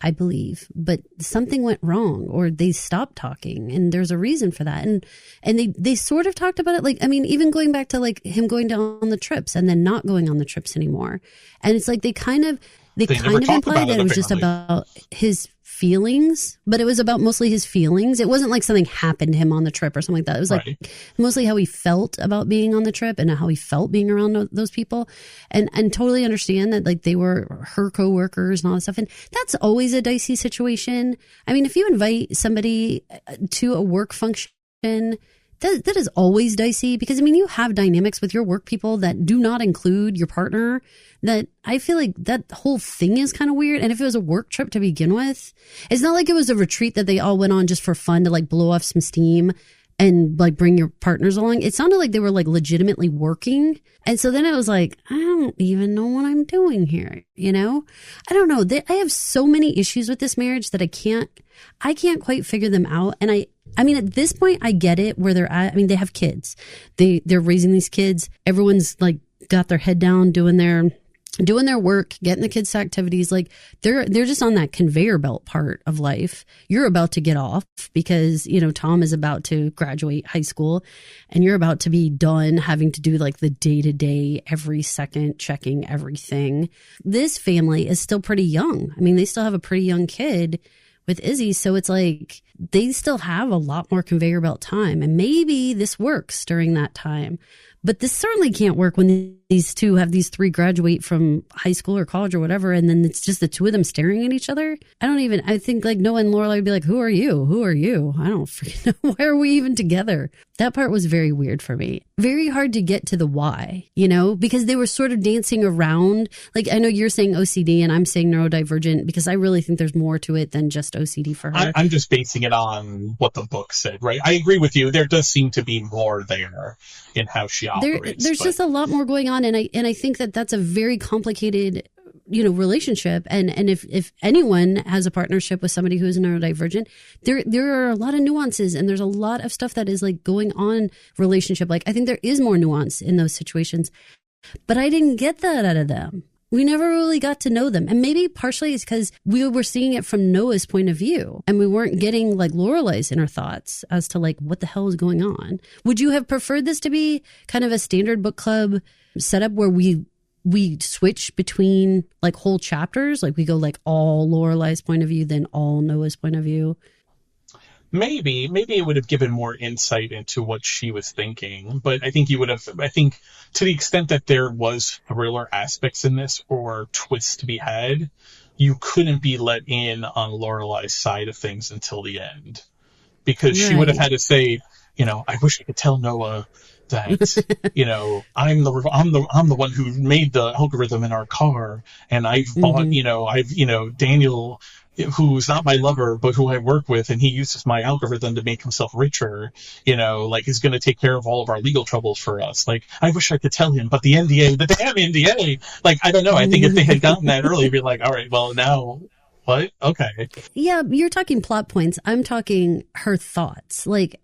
I believe, but something went wrong, or they stopped talking, and there's a reason for that. And they sort of talked about it. Like, I mean, even going back to like him going down on the trips and then not going on the trips anymore. And it's like they kind of implied that it was just about his feelings, but it was about mostly his feelings. It wasn't like something happened to him on the trip or something like that. It was like mostly how he felt about being on the trip and how he felt being around those people, and totally understand that, like, they were her coworkers and all that stuff. And that's always a dicey situation. I mean, if you invite somebody to a work function, that is always dicey, because, I mean, you have dynamics with your work people that do not include your partner, that I feel like that whole thing is kind of weird. And if it was a work trip to begin with, it's not like it was a retreat that they all went on just for fun to, like, blow off some steam and, like, bring your partners along. It sounded like they were, like, legitimately working. And so then it was like, I don't even know what I'm doing here, you know? I don't know. I have so many issues with this marriage that I can't quite figure them out. And I mean, at this point, I get it where they're at. I mean, they have kids. They're raising these kids. Everyone's, like, got their head down, doing their work, getting the kids to activities. Like, they're just on that conveyor belt part of life. You're about to get off because, you know, Tom is about to graduate high school, and you're about to be done having to do, like, the day-to-day, every second, checking everything. This family is still pretty young. I mean, they still have a pretty young kid with Izzy. So it's like they still have a lot more conveyor belt time, and maybe this works during that time. But this certainly can't work when these three graduate from high school or college or whatever, and then it's just the two of them staring at each other. I think, like, Noah and Lorelai would be like, who are you? Who are you? I don't freaking know. Why are we even together? That part was very weird for me. Very hard to get to the why, you know, because they were sort of dancing around. Like, I know you're saying OCD and I'm saying neurodivergent, because I really think there's more to it than just OCD for her. I'm just basing it on what the book said, right? I agree with you. There does seem to be more there in how she operates. There's just a lot more going on, and I think that that's a very complicated, you know, relationship. And if anyone has a partnership with somebody who is neurodivergent, there are a lot of nuances, and there's a lot of stuff that is, like, going on relationship. Like, I think there is more nuance in those situations, but I didn't get that out of them. We never really got to know them. And maybe partially it's because we were seeing it from Noah's point of view, and we weren't getting, like, Lorelai's inner thoughts as to, like, what the hell is going on. Would you have preferred this to be kind of a standard book club setup where we switch between, like, whole chapters? Like, we go, like, all Lorelai's point of view, then all Noah's point of view? Maybe it would have given more insight into what she was thinking, but I think to the extent that there was thriller aspects in this or twists to be had, you couldn't be let in on Lorelai's side of things until the end, because she would have had to say, you know, I wish I could tell Noah that, you know, I'm the one who made the algorithm in our car, and I've bought, Daniel who's not my lover, but who I work with, and he uses my algorithm to make himself richer, like, is going to take care of all of our legal troubles for us. Like, I wish I could tell him, but the damn NDA, like, I don't know. I think if they had gotten that early, it'd be like, all right, well, now, what? Okay. Yeah, you're talking plot points. I'm talking her thoughts. Like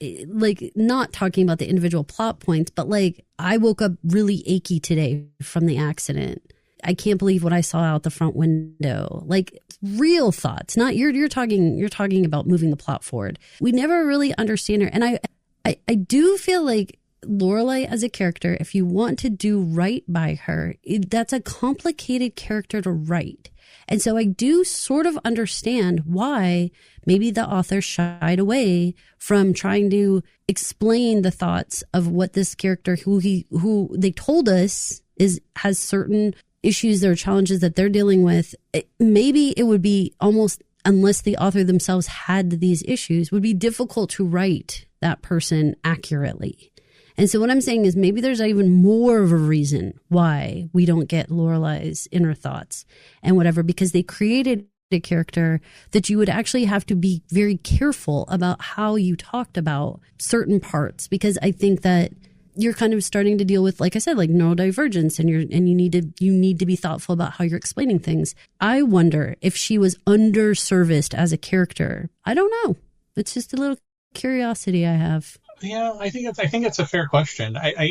not talking about the individual plot points, but like, I woke up really achy today from the accident. I can't believe what I saw out the front window. Like, real thoughts. Not you're talking about moving the plot forward. We never really understand her. And I do feel like Lorelai as a character, if you want to do right by her, that's a complicated character to write. And so I do sort of understand why maybe the author shied away from trying to explain the thoughts of what this character, who they told us has certain issues or challenges that they're dealing with. Maybe it would be almost, unless the author themselves had these issues, would be difficult to write that person accurately. And so what I'm saying is maybe there's even more of a reason why we don't get Lorelai's inner thoughts and whatever, because they created a character that you would actually have to be very careful about how you talked about certain parts, because I think that you're kind of starting to deal with, like I said, like neurodivergence, and you need to be thoughtful about how you're explaining things. I wonder if she was underserviced as a character. I don't know. It's just a little curiosity I have. Yeah, I think it's a fair question. I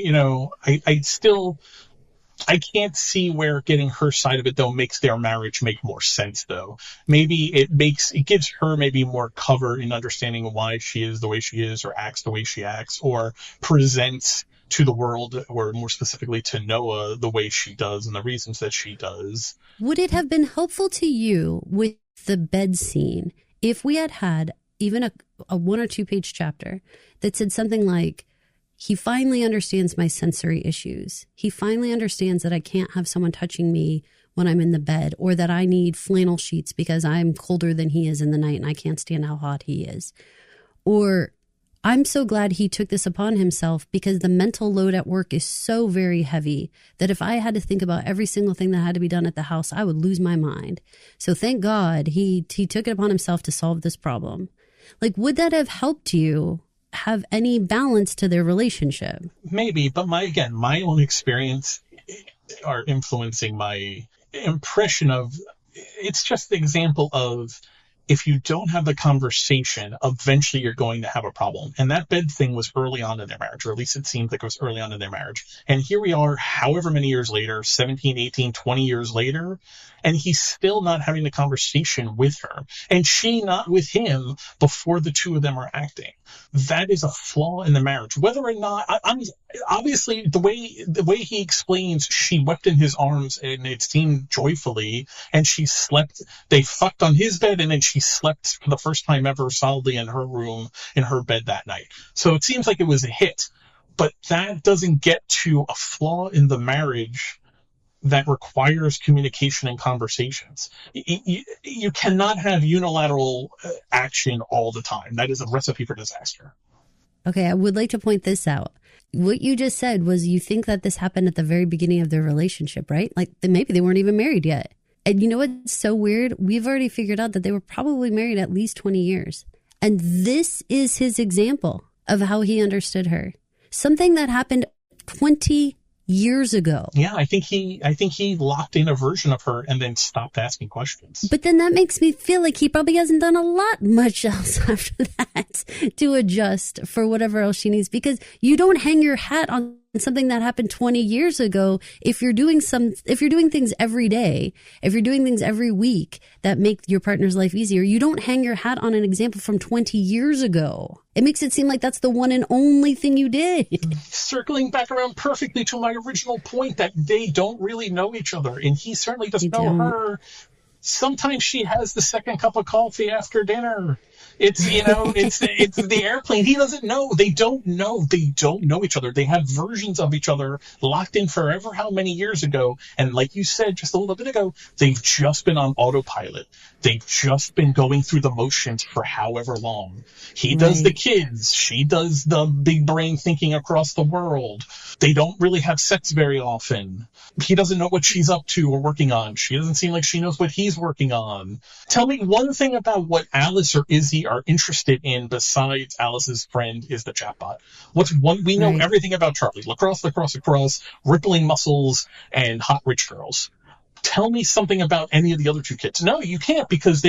can't see where getting her side of it though makes their marriage make more sense though. Maybe it gives her maybe more cover in understanding why she is the way she is, or acts the way she acts, or presents to the world, or more specifically to Noah, the way she does and the reasons that she does. Would it have been helpful to you with the bed scene if we had even a 1 or 2 page chapter that said something like, he finally understands my sensory issues. He finally understands that I can't have someone touching me when I'm in the bed, or that I need flannel sheets because I'm colder than he is in the night and I can't stand how hot he is. Or, I'm so glad he took this upon himself because the mental load at work is so very heavy that if I had to think about every single thing that had to be done at the house, I would lose my mind. So thank God he took it upon himself to solve this problem. Like, would that have helped you have any balance to their relationship? Maybe, but my own experience are influencing my impression of, it's just the example of, if you don't have the conversation, eventually you're going to have a problem. And that bed thing was early on in their marriage, or at least it seemed like it was early on in their marriage. And here we are, however many years later, 17, 18, 20 years later, and he's still not having the conversation with her, and she not with him before the two of them are acting. That is a flaw in the marriage. Whether or not, I'm obviously the way he explains, she wept in his arms and it seemed joyfully, and they fucked on his bed, and then she slept for the first time ever solidly in her room, in her bed that night. So it seems like it was a hit, but that doesn't get to a flaw in the marriage that requires communication and conversations. You cannot have unilateral action all the time. That is a recipe for disaster. Okay, I would like to point this out. What you just said was, you think that this happened at the very beginning of their relationship, right? Like, maybe they weren't even married yet. And you know what's so weird? We've already figured out that they were probably married at least 20 years. And this is his example of how he understood her. Something that happened 20 years ago. Yeah, I think he locked in a version of her and then stopped asking questions. But then that makes me feel like he probably hasn't done a lot much else after that to adjust for whatever else she needs, because you don't hang your hat on something that happened 20 years ago. If you're doing things every day, if you're doing things every week that make your partner's life easier, you don't hang your hat on an example from 20 years ago. It makes it seem like that's the one and only thing you did. Circling back around perfectly to my original point that they don't really know each other, and he certainly doesn't know her. Sometimes she has the second cup of coffee after dinner. It's, you know, it's the airplane. He doesn't know. They don't know. They don't know each other. They have versions of each other locked in forever how many years ago. And like you said just a little bit ago, they've just been on autopilot. They've just been going through the motions for however long. He does the kids. She does the big brain thinking across the world. They don't really have sex very often. He doesn't know what she's up to or working on. She doesn't seem like she knows what he's working on. Tell me one thing about what Alice or Izzy are interested in besides Alice's friend is the chatbot. What's one? We know everything about Charlie. Lacrosse, rippling muscles, and hot rich girls. Tell me something about any of the other two kids. No, you can't, because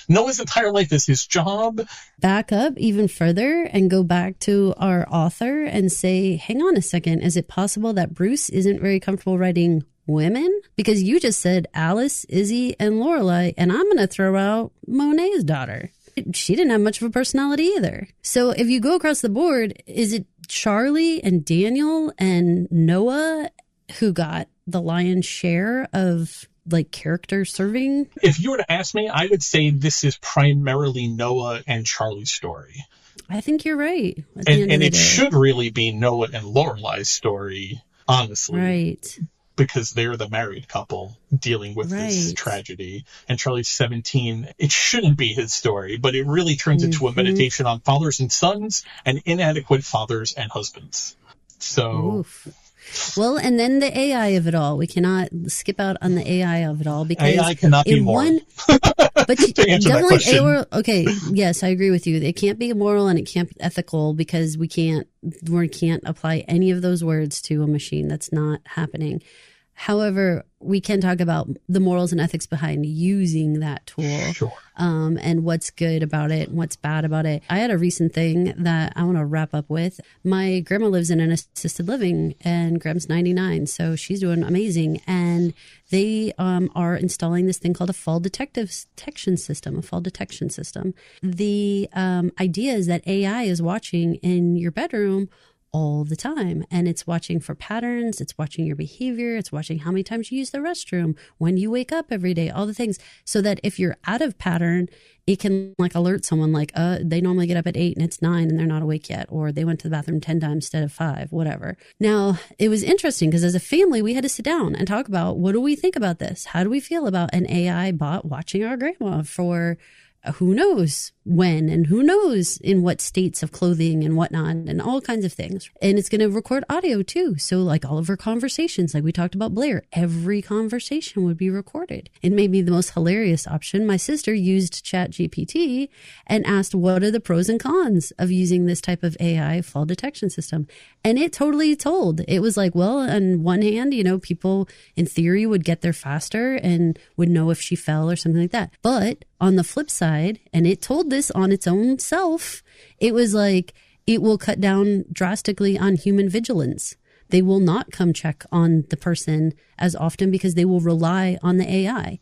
Noah's entire life is his job. Back up even further and go back to our author and say, hang on a second, is it possible that Bruce isn't very comfortable writing women? Because you just said Alice, Izzy, and Lorelai, and I'm going to throw out Monet's daughter. She didn't have much of a personality either. So if you go across the board, is it Charlie and Daniel and Noah who got the lion's share of like character serving? If you were to ask me, I would say this is primarily Noah and Charlie's story. I think you're right. And it should really be Noah and Lorelai's story, honestly. Right. Because they're the married couple dealing with this tragedy. And Charlie's 17. It shouldn't be his story, but it really turns into a meditation on fathers and sons and inadequate fathers and husbands. So... Oof. Well, and then the AI of it all. We cannot skip out on the AI of it all, because AI cannot be moral. But to answer that question. Okay, yes, I agree with you. It can't be moral and it can't be ethical, because we can't apply any of those words to a machine. That's not happening. However, we can talk about the morals and ethics behind using that tool. Sure. And what's good about it and what's bad about it. I had a recent thing that I want to wrap up with. My grandma lives in an assisted living, and Gram's 99, so she's doing amazing. And they are installing this thing called a fall detection system. The idea is that AI is watching in your bedroom all the time, and it's watching for patterns, it's watching your behavior, it's watching how many times you use the restroom, when you wake up every day, all the things, so that if you're out of pattern, it can like alert someone like, they normally get up at 8 and it's 9 and they're not awake yet, or they went to the bathroom 10 times instead of 5, whatever. Now, it was interesting because as a family, we had to sit down and talk about, what do we think about this? How do we feel about an AI bot watching our grandma for who knows when, and who knows in what states of clothing and whatnot, and all kinds of things. And it's going to record audio too. So like all of her conversations, like we talked about Blair, every conversation would be recorded. It may be the most hilarious option. My sister used ChatGPT and asked, what are the pros and cons of using this type of AI fall detection system? And it totally told. It was like, well, on one hand, you know, people in theory would get there faster and would know if she fell or something like that. But on the flip side, and it told this on its own self, it was like, it will cut down drastically on human vigilance. They will not come check on the person as often because they will rely on the AI.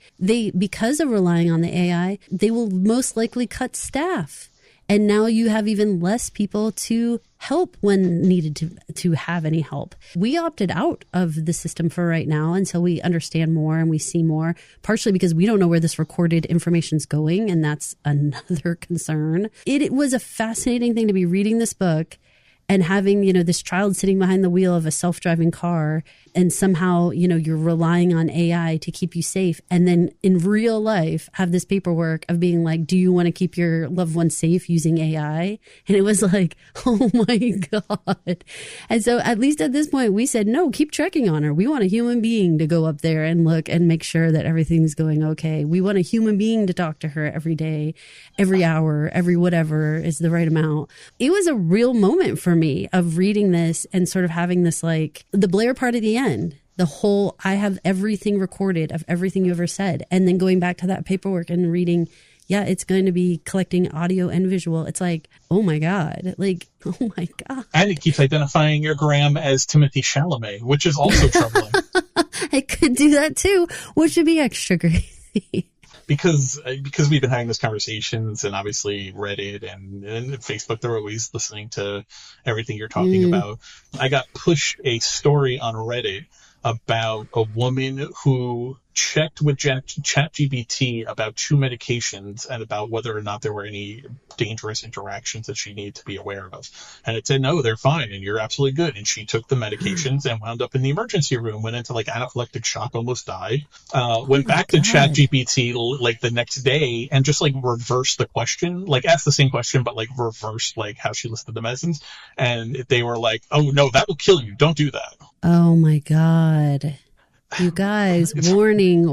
Because of relying on the AI, they will most likely cut staff. And now you have even less people to help when needed to have any help. We opted out of the system for right now until we understand more and we see more, partially because we don't know where this recorded information is going. And that's another concern. It was a fascinating thing to be reading this book and having, you know, this child sitting behind the wheel of a self-driving car, and somehow, you know, you're relying on AI to keep you safe. And then in real life, have this paperwork of being like, do you want to keep your loved one safe using AI? And it was like, oh my God. And so at least at this point, we said, no, keep checking on her. We want a human being to go up there and look and make sure that everything's going okay. We want a human being to talk to her every day, every hour, every whatever is the right amount. It was a real moment for me of reading this and sort of having this, like, the Blair part at the end, the whole, I have everything recorded of everything you ever said. And then going back to that paperwork and reading, yeah, it's going to be collecting audio and visual. It's like, oh my God, like, oh my God. And it keeps identifying your Graham as Timothy Chalamet, which is also troubling. It could do that too, which would be extra crazy. Because we've been having these conversations, and obviously Reddit and Facebook, they're always listening to everything you're talking about. I got pushed a story on Reddit about a woman who checked with ChatGPT about 2 medications and about whether or not there were any dangerous interactions that she needed to be aware of. And it said, no, they're fine, and you're absolutely good. And she took the medications and wound up in the emergency room, went into like anaphylactic shock, almost died. Went back to ChatGPT like the next day and just like reversed the question, like asked the same question, but like reversed like how she listed the medicines. And they were like, oh, no, that will kill you. Don't do that. Oh, my God. You guys, warning.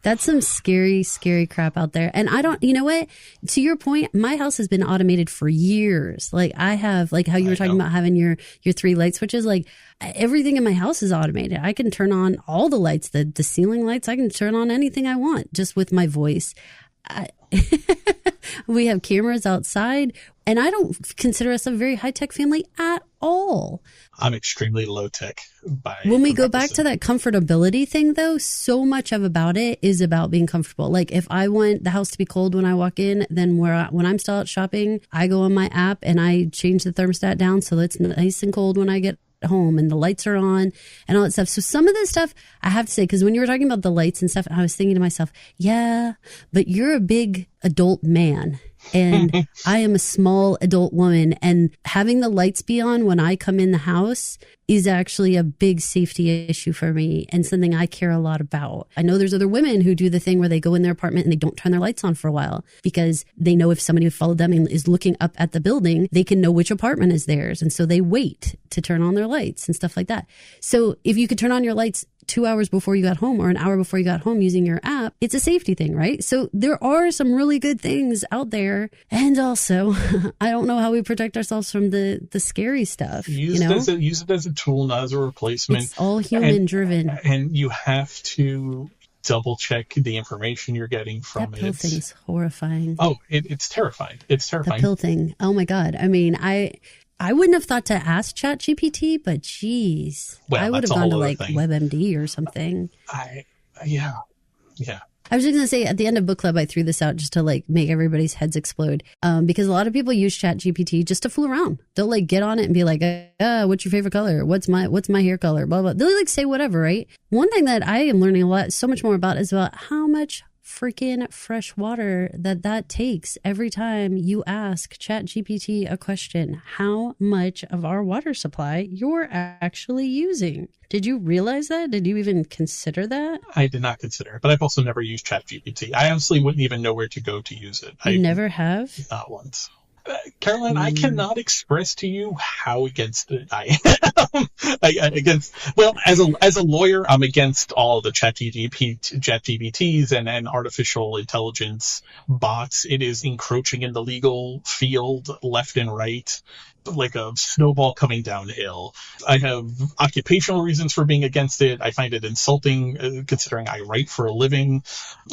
That's some scary, scary crap out there. And you know what? To your point, my house has been automated for years. Like I have, like how you were talking about having your 3 light switches, like everything in my house is automated. I can turn on all the lights, the ceiling lights. I can turn on anything I want just with my voice. We have cameras outside, and I don't consider us a very high-tech family at all. I'm extremely low-tech. When we go back to that comfortability thing, though, so much about it is about being comfortable. Like, if I want the house to be cold when I walk in, then when I'm still out shopping, I go on my app and I change the thermostat down so it's nice and cold when I get home and the lights are on and all that stuff. So some of this stuff I have to say, because when you were talking about the lights and stuff, I was thinking to myself, yeah, but you're a big adult man and I am a small adult woman, and having the lights be on when I come in the house is actually a big safety issue for me and something I care a lot about. I know there's other women who do the thing where they go in their apartment and they don't turn their lights on for a while because they know if somebody who followed them and is looking up at the building, they can know which apartment is theirs. And so they wait to turn on their lights and stuff like that. So if you could turn on your lights 2 hours before you got home or an hour before you got home using your app, it's a safety thing, right? So there are some really good things out there. And also, I don't know how we protect ourselves from the scary stuff. Use it as a tool, not as a replacement. It's all human driven. And you have to double check the information you're getting from that pill thing's horrifying. Oh, it's terrifying. It's terrifying. The pill thing. Oh my God. I mean, I wouldn't have thought to ask ChatGPT, but geez, I would have gone to like WebMD or something. Yeah. I was just going to say, at the end of book club, I threw this out just to like make everybody's heads explode. Because a lot of people use ChatGPT just to fool around. They'll like get on it and be like, what's your favorite color? What's my hair color? Blah, blah. They'll like say whatever, right? One thing that I am learning so much more about is about how much freaking fresh water that takes every time you ask ChatGPT a question. How much of our water supply you're actually using. Did you realize that? Did you even consider that? I did not consider it, but I've also never used ChatGPT. I honestly wouldn't even know where to go to use it. You never have? Not once. Caroline, I cannot express to you how against it I am. Well, as a lawyer, I'm against all the ChatGPTs and artificial intelligence bots. It is encroaching in the legal field left and right, like a snowball coming downhill. I have occupational reasons for being against it. I find it insulting, considering I write for a living.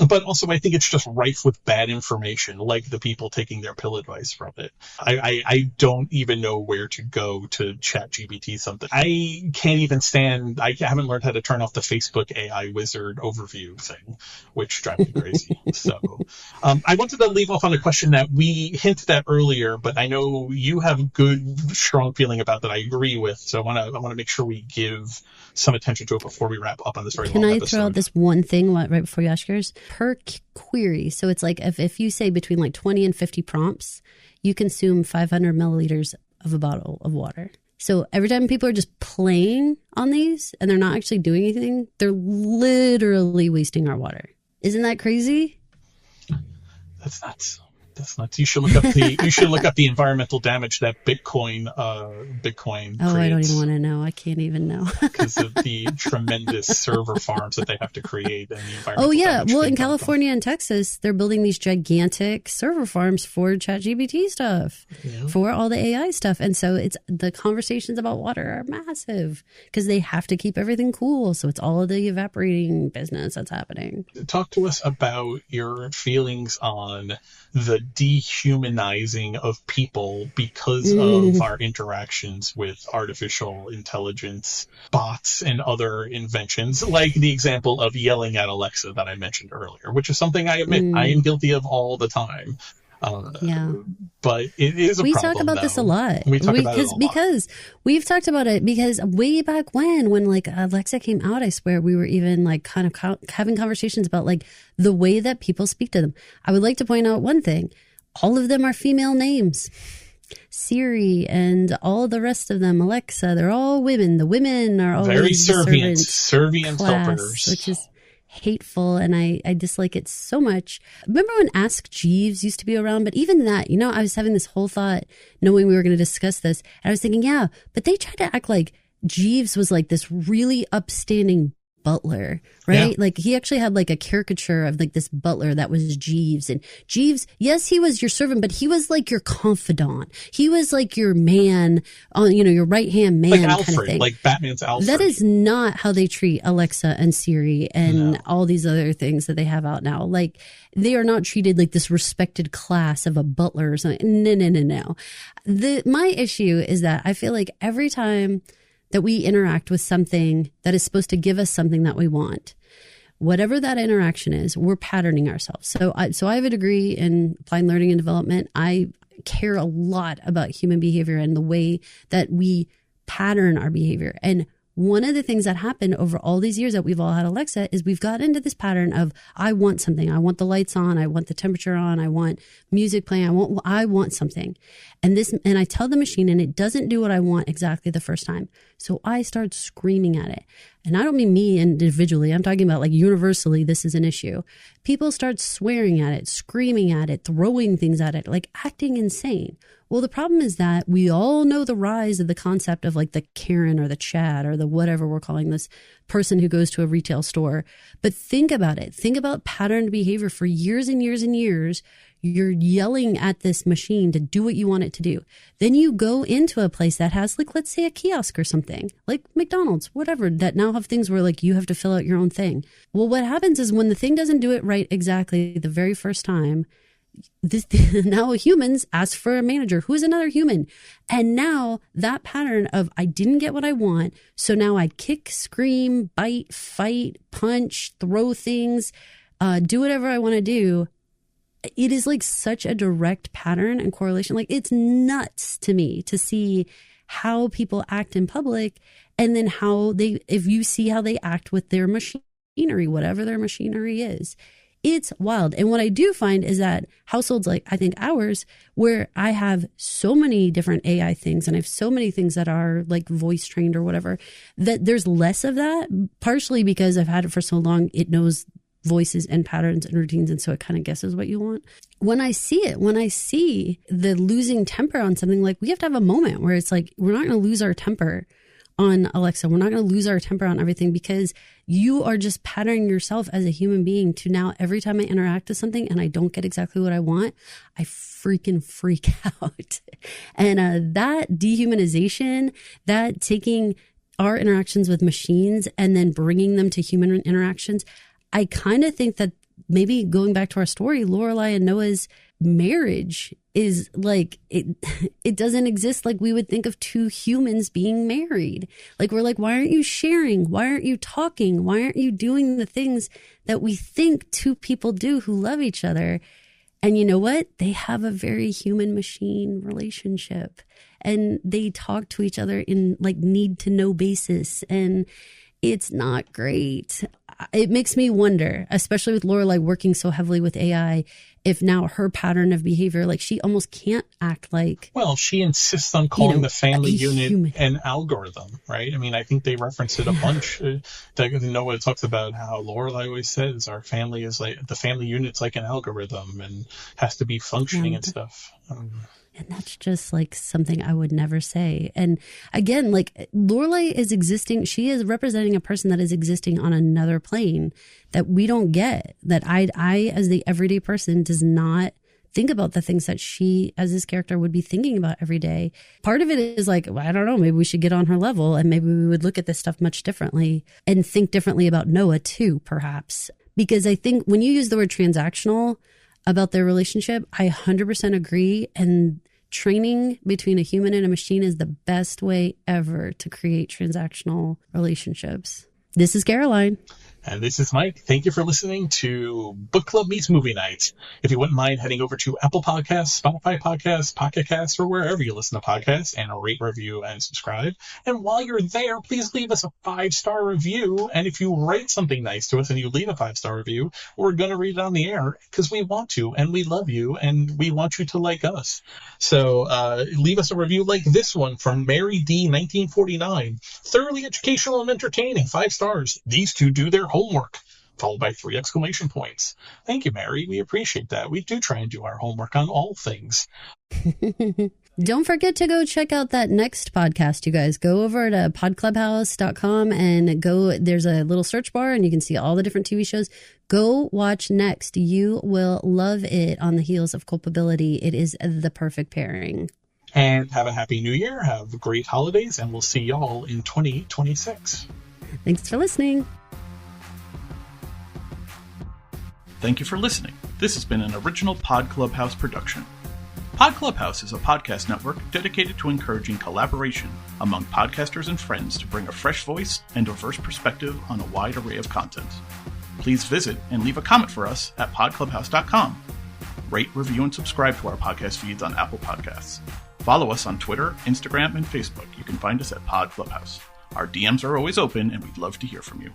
But also, I think it's just rife with bad information, like the people taking their pill advice from it. I don't even know where to go to ChatGPT something. I can't even stand. I haven't learned how to turn off the Facebook AI wizard overview thing, which drives me crazy. So I wanted to leave off on a question that we hinted at earlier, but I know you have good, strong feeling about that I agree with. So I want to make sure we give some attention to it before we wrap up on this very long episode. Can I throw out this one thing right before you ask yours? Per query. So it's like if you say between like 20 and 50 prompts, you consume 500 milliliters of a bottle of water. So every time people are just playing on these and they're not actually doing anything, they're literally wasting our water. Isn't that crazy? That's nuts. That's nuts. You should look up the environmental damage that Bitcoin creates. Oh, I don't even want to know. I can't even know. Because of the tremendous server farms that they have to create and the environmental Oh yeah, damage well in California and Texas, they're building these gigantic server farms for ChatGPT stuff, for all the AI stuff, and so it's the conversations about water are massive because they have to keep everything cool. So it's all of the evaporating business that's happening. Talk to us about your feelings on the dehumanizing of people because of our interactions with artificial intelligence, bots, and other inventions, like the example of yelling at Alexa that I mentioned earlier, which is something I admit I am guilty of all the time. Yeah. But it is a we problem. talk about though. this a lot. We talk about it a lot. Because we've talked about it because way back when like Alexa came out, I swear we were even like kind of having conversations about like the way that people speak to them. I would like to point out one thing. All of them are female names. Siri and all the rest of them, Alexa, they're all women. The women are always very servient class, helpers, which is hateful, and I dislike it so much. Remember when Ask Jeeves used to be around? But even that, you know, I was having this whole thought knowing we were going to discuss this, and I was thinking, yeah, but they tried to act like Jeeves was like this really upstanding butler, right? Yeah. Like he actually had like a caricature of like this butler that was Jeeves, and Jeeves, yes, he was your servant, but he was like your confidant. He was like your man on, you know, your right hand man, like kind Alfred, of thing. like Batman's Alfred. That is not how they treat Alexa and Siri and all these other things that they have out now. Like they are not treated like this respected class of a butler or something. No. My issue is that I feel like every time that we interact with something that is supposed to give us something that we want, whatever that interaction is, we're patterning ourselves. So I have a degree in applied learning and development. I care a lot about human behavior and the way that we pattern our behavior. And one of the things that happened over all these years that we've all had Alexa is we've got into this pattern of, I want something. I want the lights on. I want the temperature on. I want music playing. I want something. And I tell the machine and it doesn't do what I want exactly the first time. So I start screaming at it. And I don't mean me individually. I'm talking about like universally, this is an issue. People start swearing at it, screaming at it, throwing things at it, like acting insane. Well, the problem is that we all know the rise of the concept of like the Karen or the Chad or the whatever we're calling this person who goes to a retail store. But think about it. Think about patterned behavior for years and years and years. You're yelling at this machine to do what you want it to do. Then you go into a place that has like, let's say a kiosk or something like McDonald's, whatever, that now have things where like you have to fill out your own thing. Well, what happens is when the thing doesn't do it right exactly the very first time, now humans ask for a manager who is another human. And now that pattern of I didn't get what I want. So now I kick, scream, bite, fight, punch, throw things, do whatever I want to do. It is like such a direct pattern and correlation. Like it's nuts to me to see how people act in public and then if you see how they act with their machinery, whatever their machinery is. It's wild. And what I do find is that households like I think ours, where I have so many different AI things and I have so many things that are like voice trained or whatever, that there's less of that, partially because I've had it for so long, it knows voices and patterns and routines. And so it kind of guesses what you want. When I see the losing temper on something, like we have to have a moment where it's like, we're not going to lose our temper on Alexa. We're not going to lose our temper on everything because you are just patterning yourself as a human being to now every time I interact with something and I don't get exactly what I want, I freaking freak out. And that dehumanization, that taking our interactions with machines and then bringing them to human interactions, I kind of think that maybe going back to our story, Lorelai and Noah's marriage is like, it doesn't exist like we would think of two humans being married. Like, we're like, why aren't you sharing? Why aren't you talking? Why aren't you doing the things that we think two people do who love each other? And you know what? They have a very human machine relationship and they talk to each other in like need to know basis. And it's not great. It makes me wonder, especially with Lorelai working so heavily with AI, if now her pattern of behavior, like she almost can't act like. Well, she insists on calling the family unit an algorithm, right? I mean, I think they reference it a bunch. Noah talks about how Lorelai always says our family is like, the family unit's like an algorithm and has to be functioning and stuff. And that's just like something I would never say. And again, like Lorelai is existing. She is representing a person that is existing on another plane that we don't get, that I as the everyday person does not think about the things that she as this character would be thinking about every day. Part of it is like, well, I don't know, maybe we should get on her level and maybe we would look at this stuff much differently and think differently about Noah too, perhaps. Because I think when you use the word transactional about their relationship, I 100% agree. And training between a human and a machine is the best way ever to create transactional relationships. This is Caroline. And this is Mike. Thank you for listening to Book Club Meets Movie Night. If you wouldn't mind heading over to Apple Podcasts, Spotify Podcasts, Pocket Casts, or wherever you listen to podcasts, and rate, review, and subscribe. And while you're there, please leave us a 5-star review. And if you write something nice to us and you leave a 5-star review, we're going to read it on the air because we want to, and we love you, and we want you to like us. So leave us a review like this one from Mary D. 1949. Thoroughly educational and entertaining. 5 stars. These two do their homework, followed by 3 exclamation points. Thank you, Mary. We appreciate that. We do try and do our homework on all things. Don't forget to go check out that next podcast, you guys. Go over to podclubhouse.com and go. There's a little search bar and you can see all the different TV shows. Go watch Next. You will love it on the heels of Culpability. It is the perfect pairing. And have a happy new year. Have great holidays, and we'll see y'all in 2026. Thanks for listening. Thank you for listening. This has been an original Pod Clubhouse production. Pod Clubhouse is a podcast network dedicated to encouraging collaboration among podcasters and friends to bring a fresh voice and diverse perspective on a wide array of content. Please visit and leave a comment for us at podclubhouse.com. Rate, review, and subscribe to our podcast feeds on Apple Podcasts. Follow us on Twitter, Instagram, and Facebook. You can find us at Pod Clubhouse. Our DMs are always open, and we'd love to hear from you.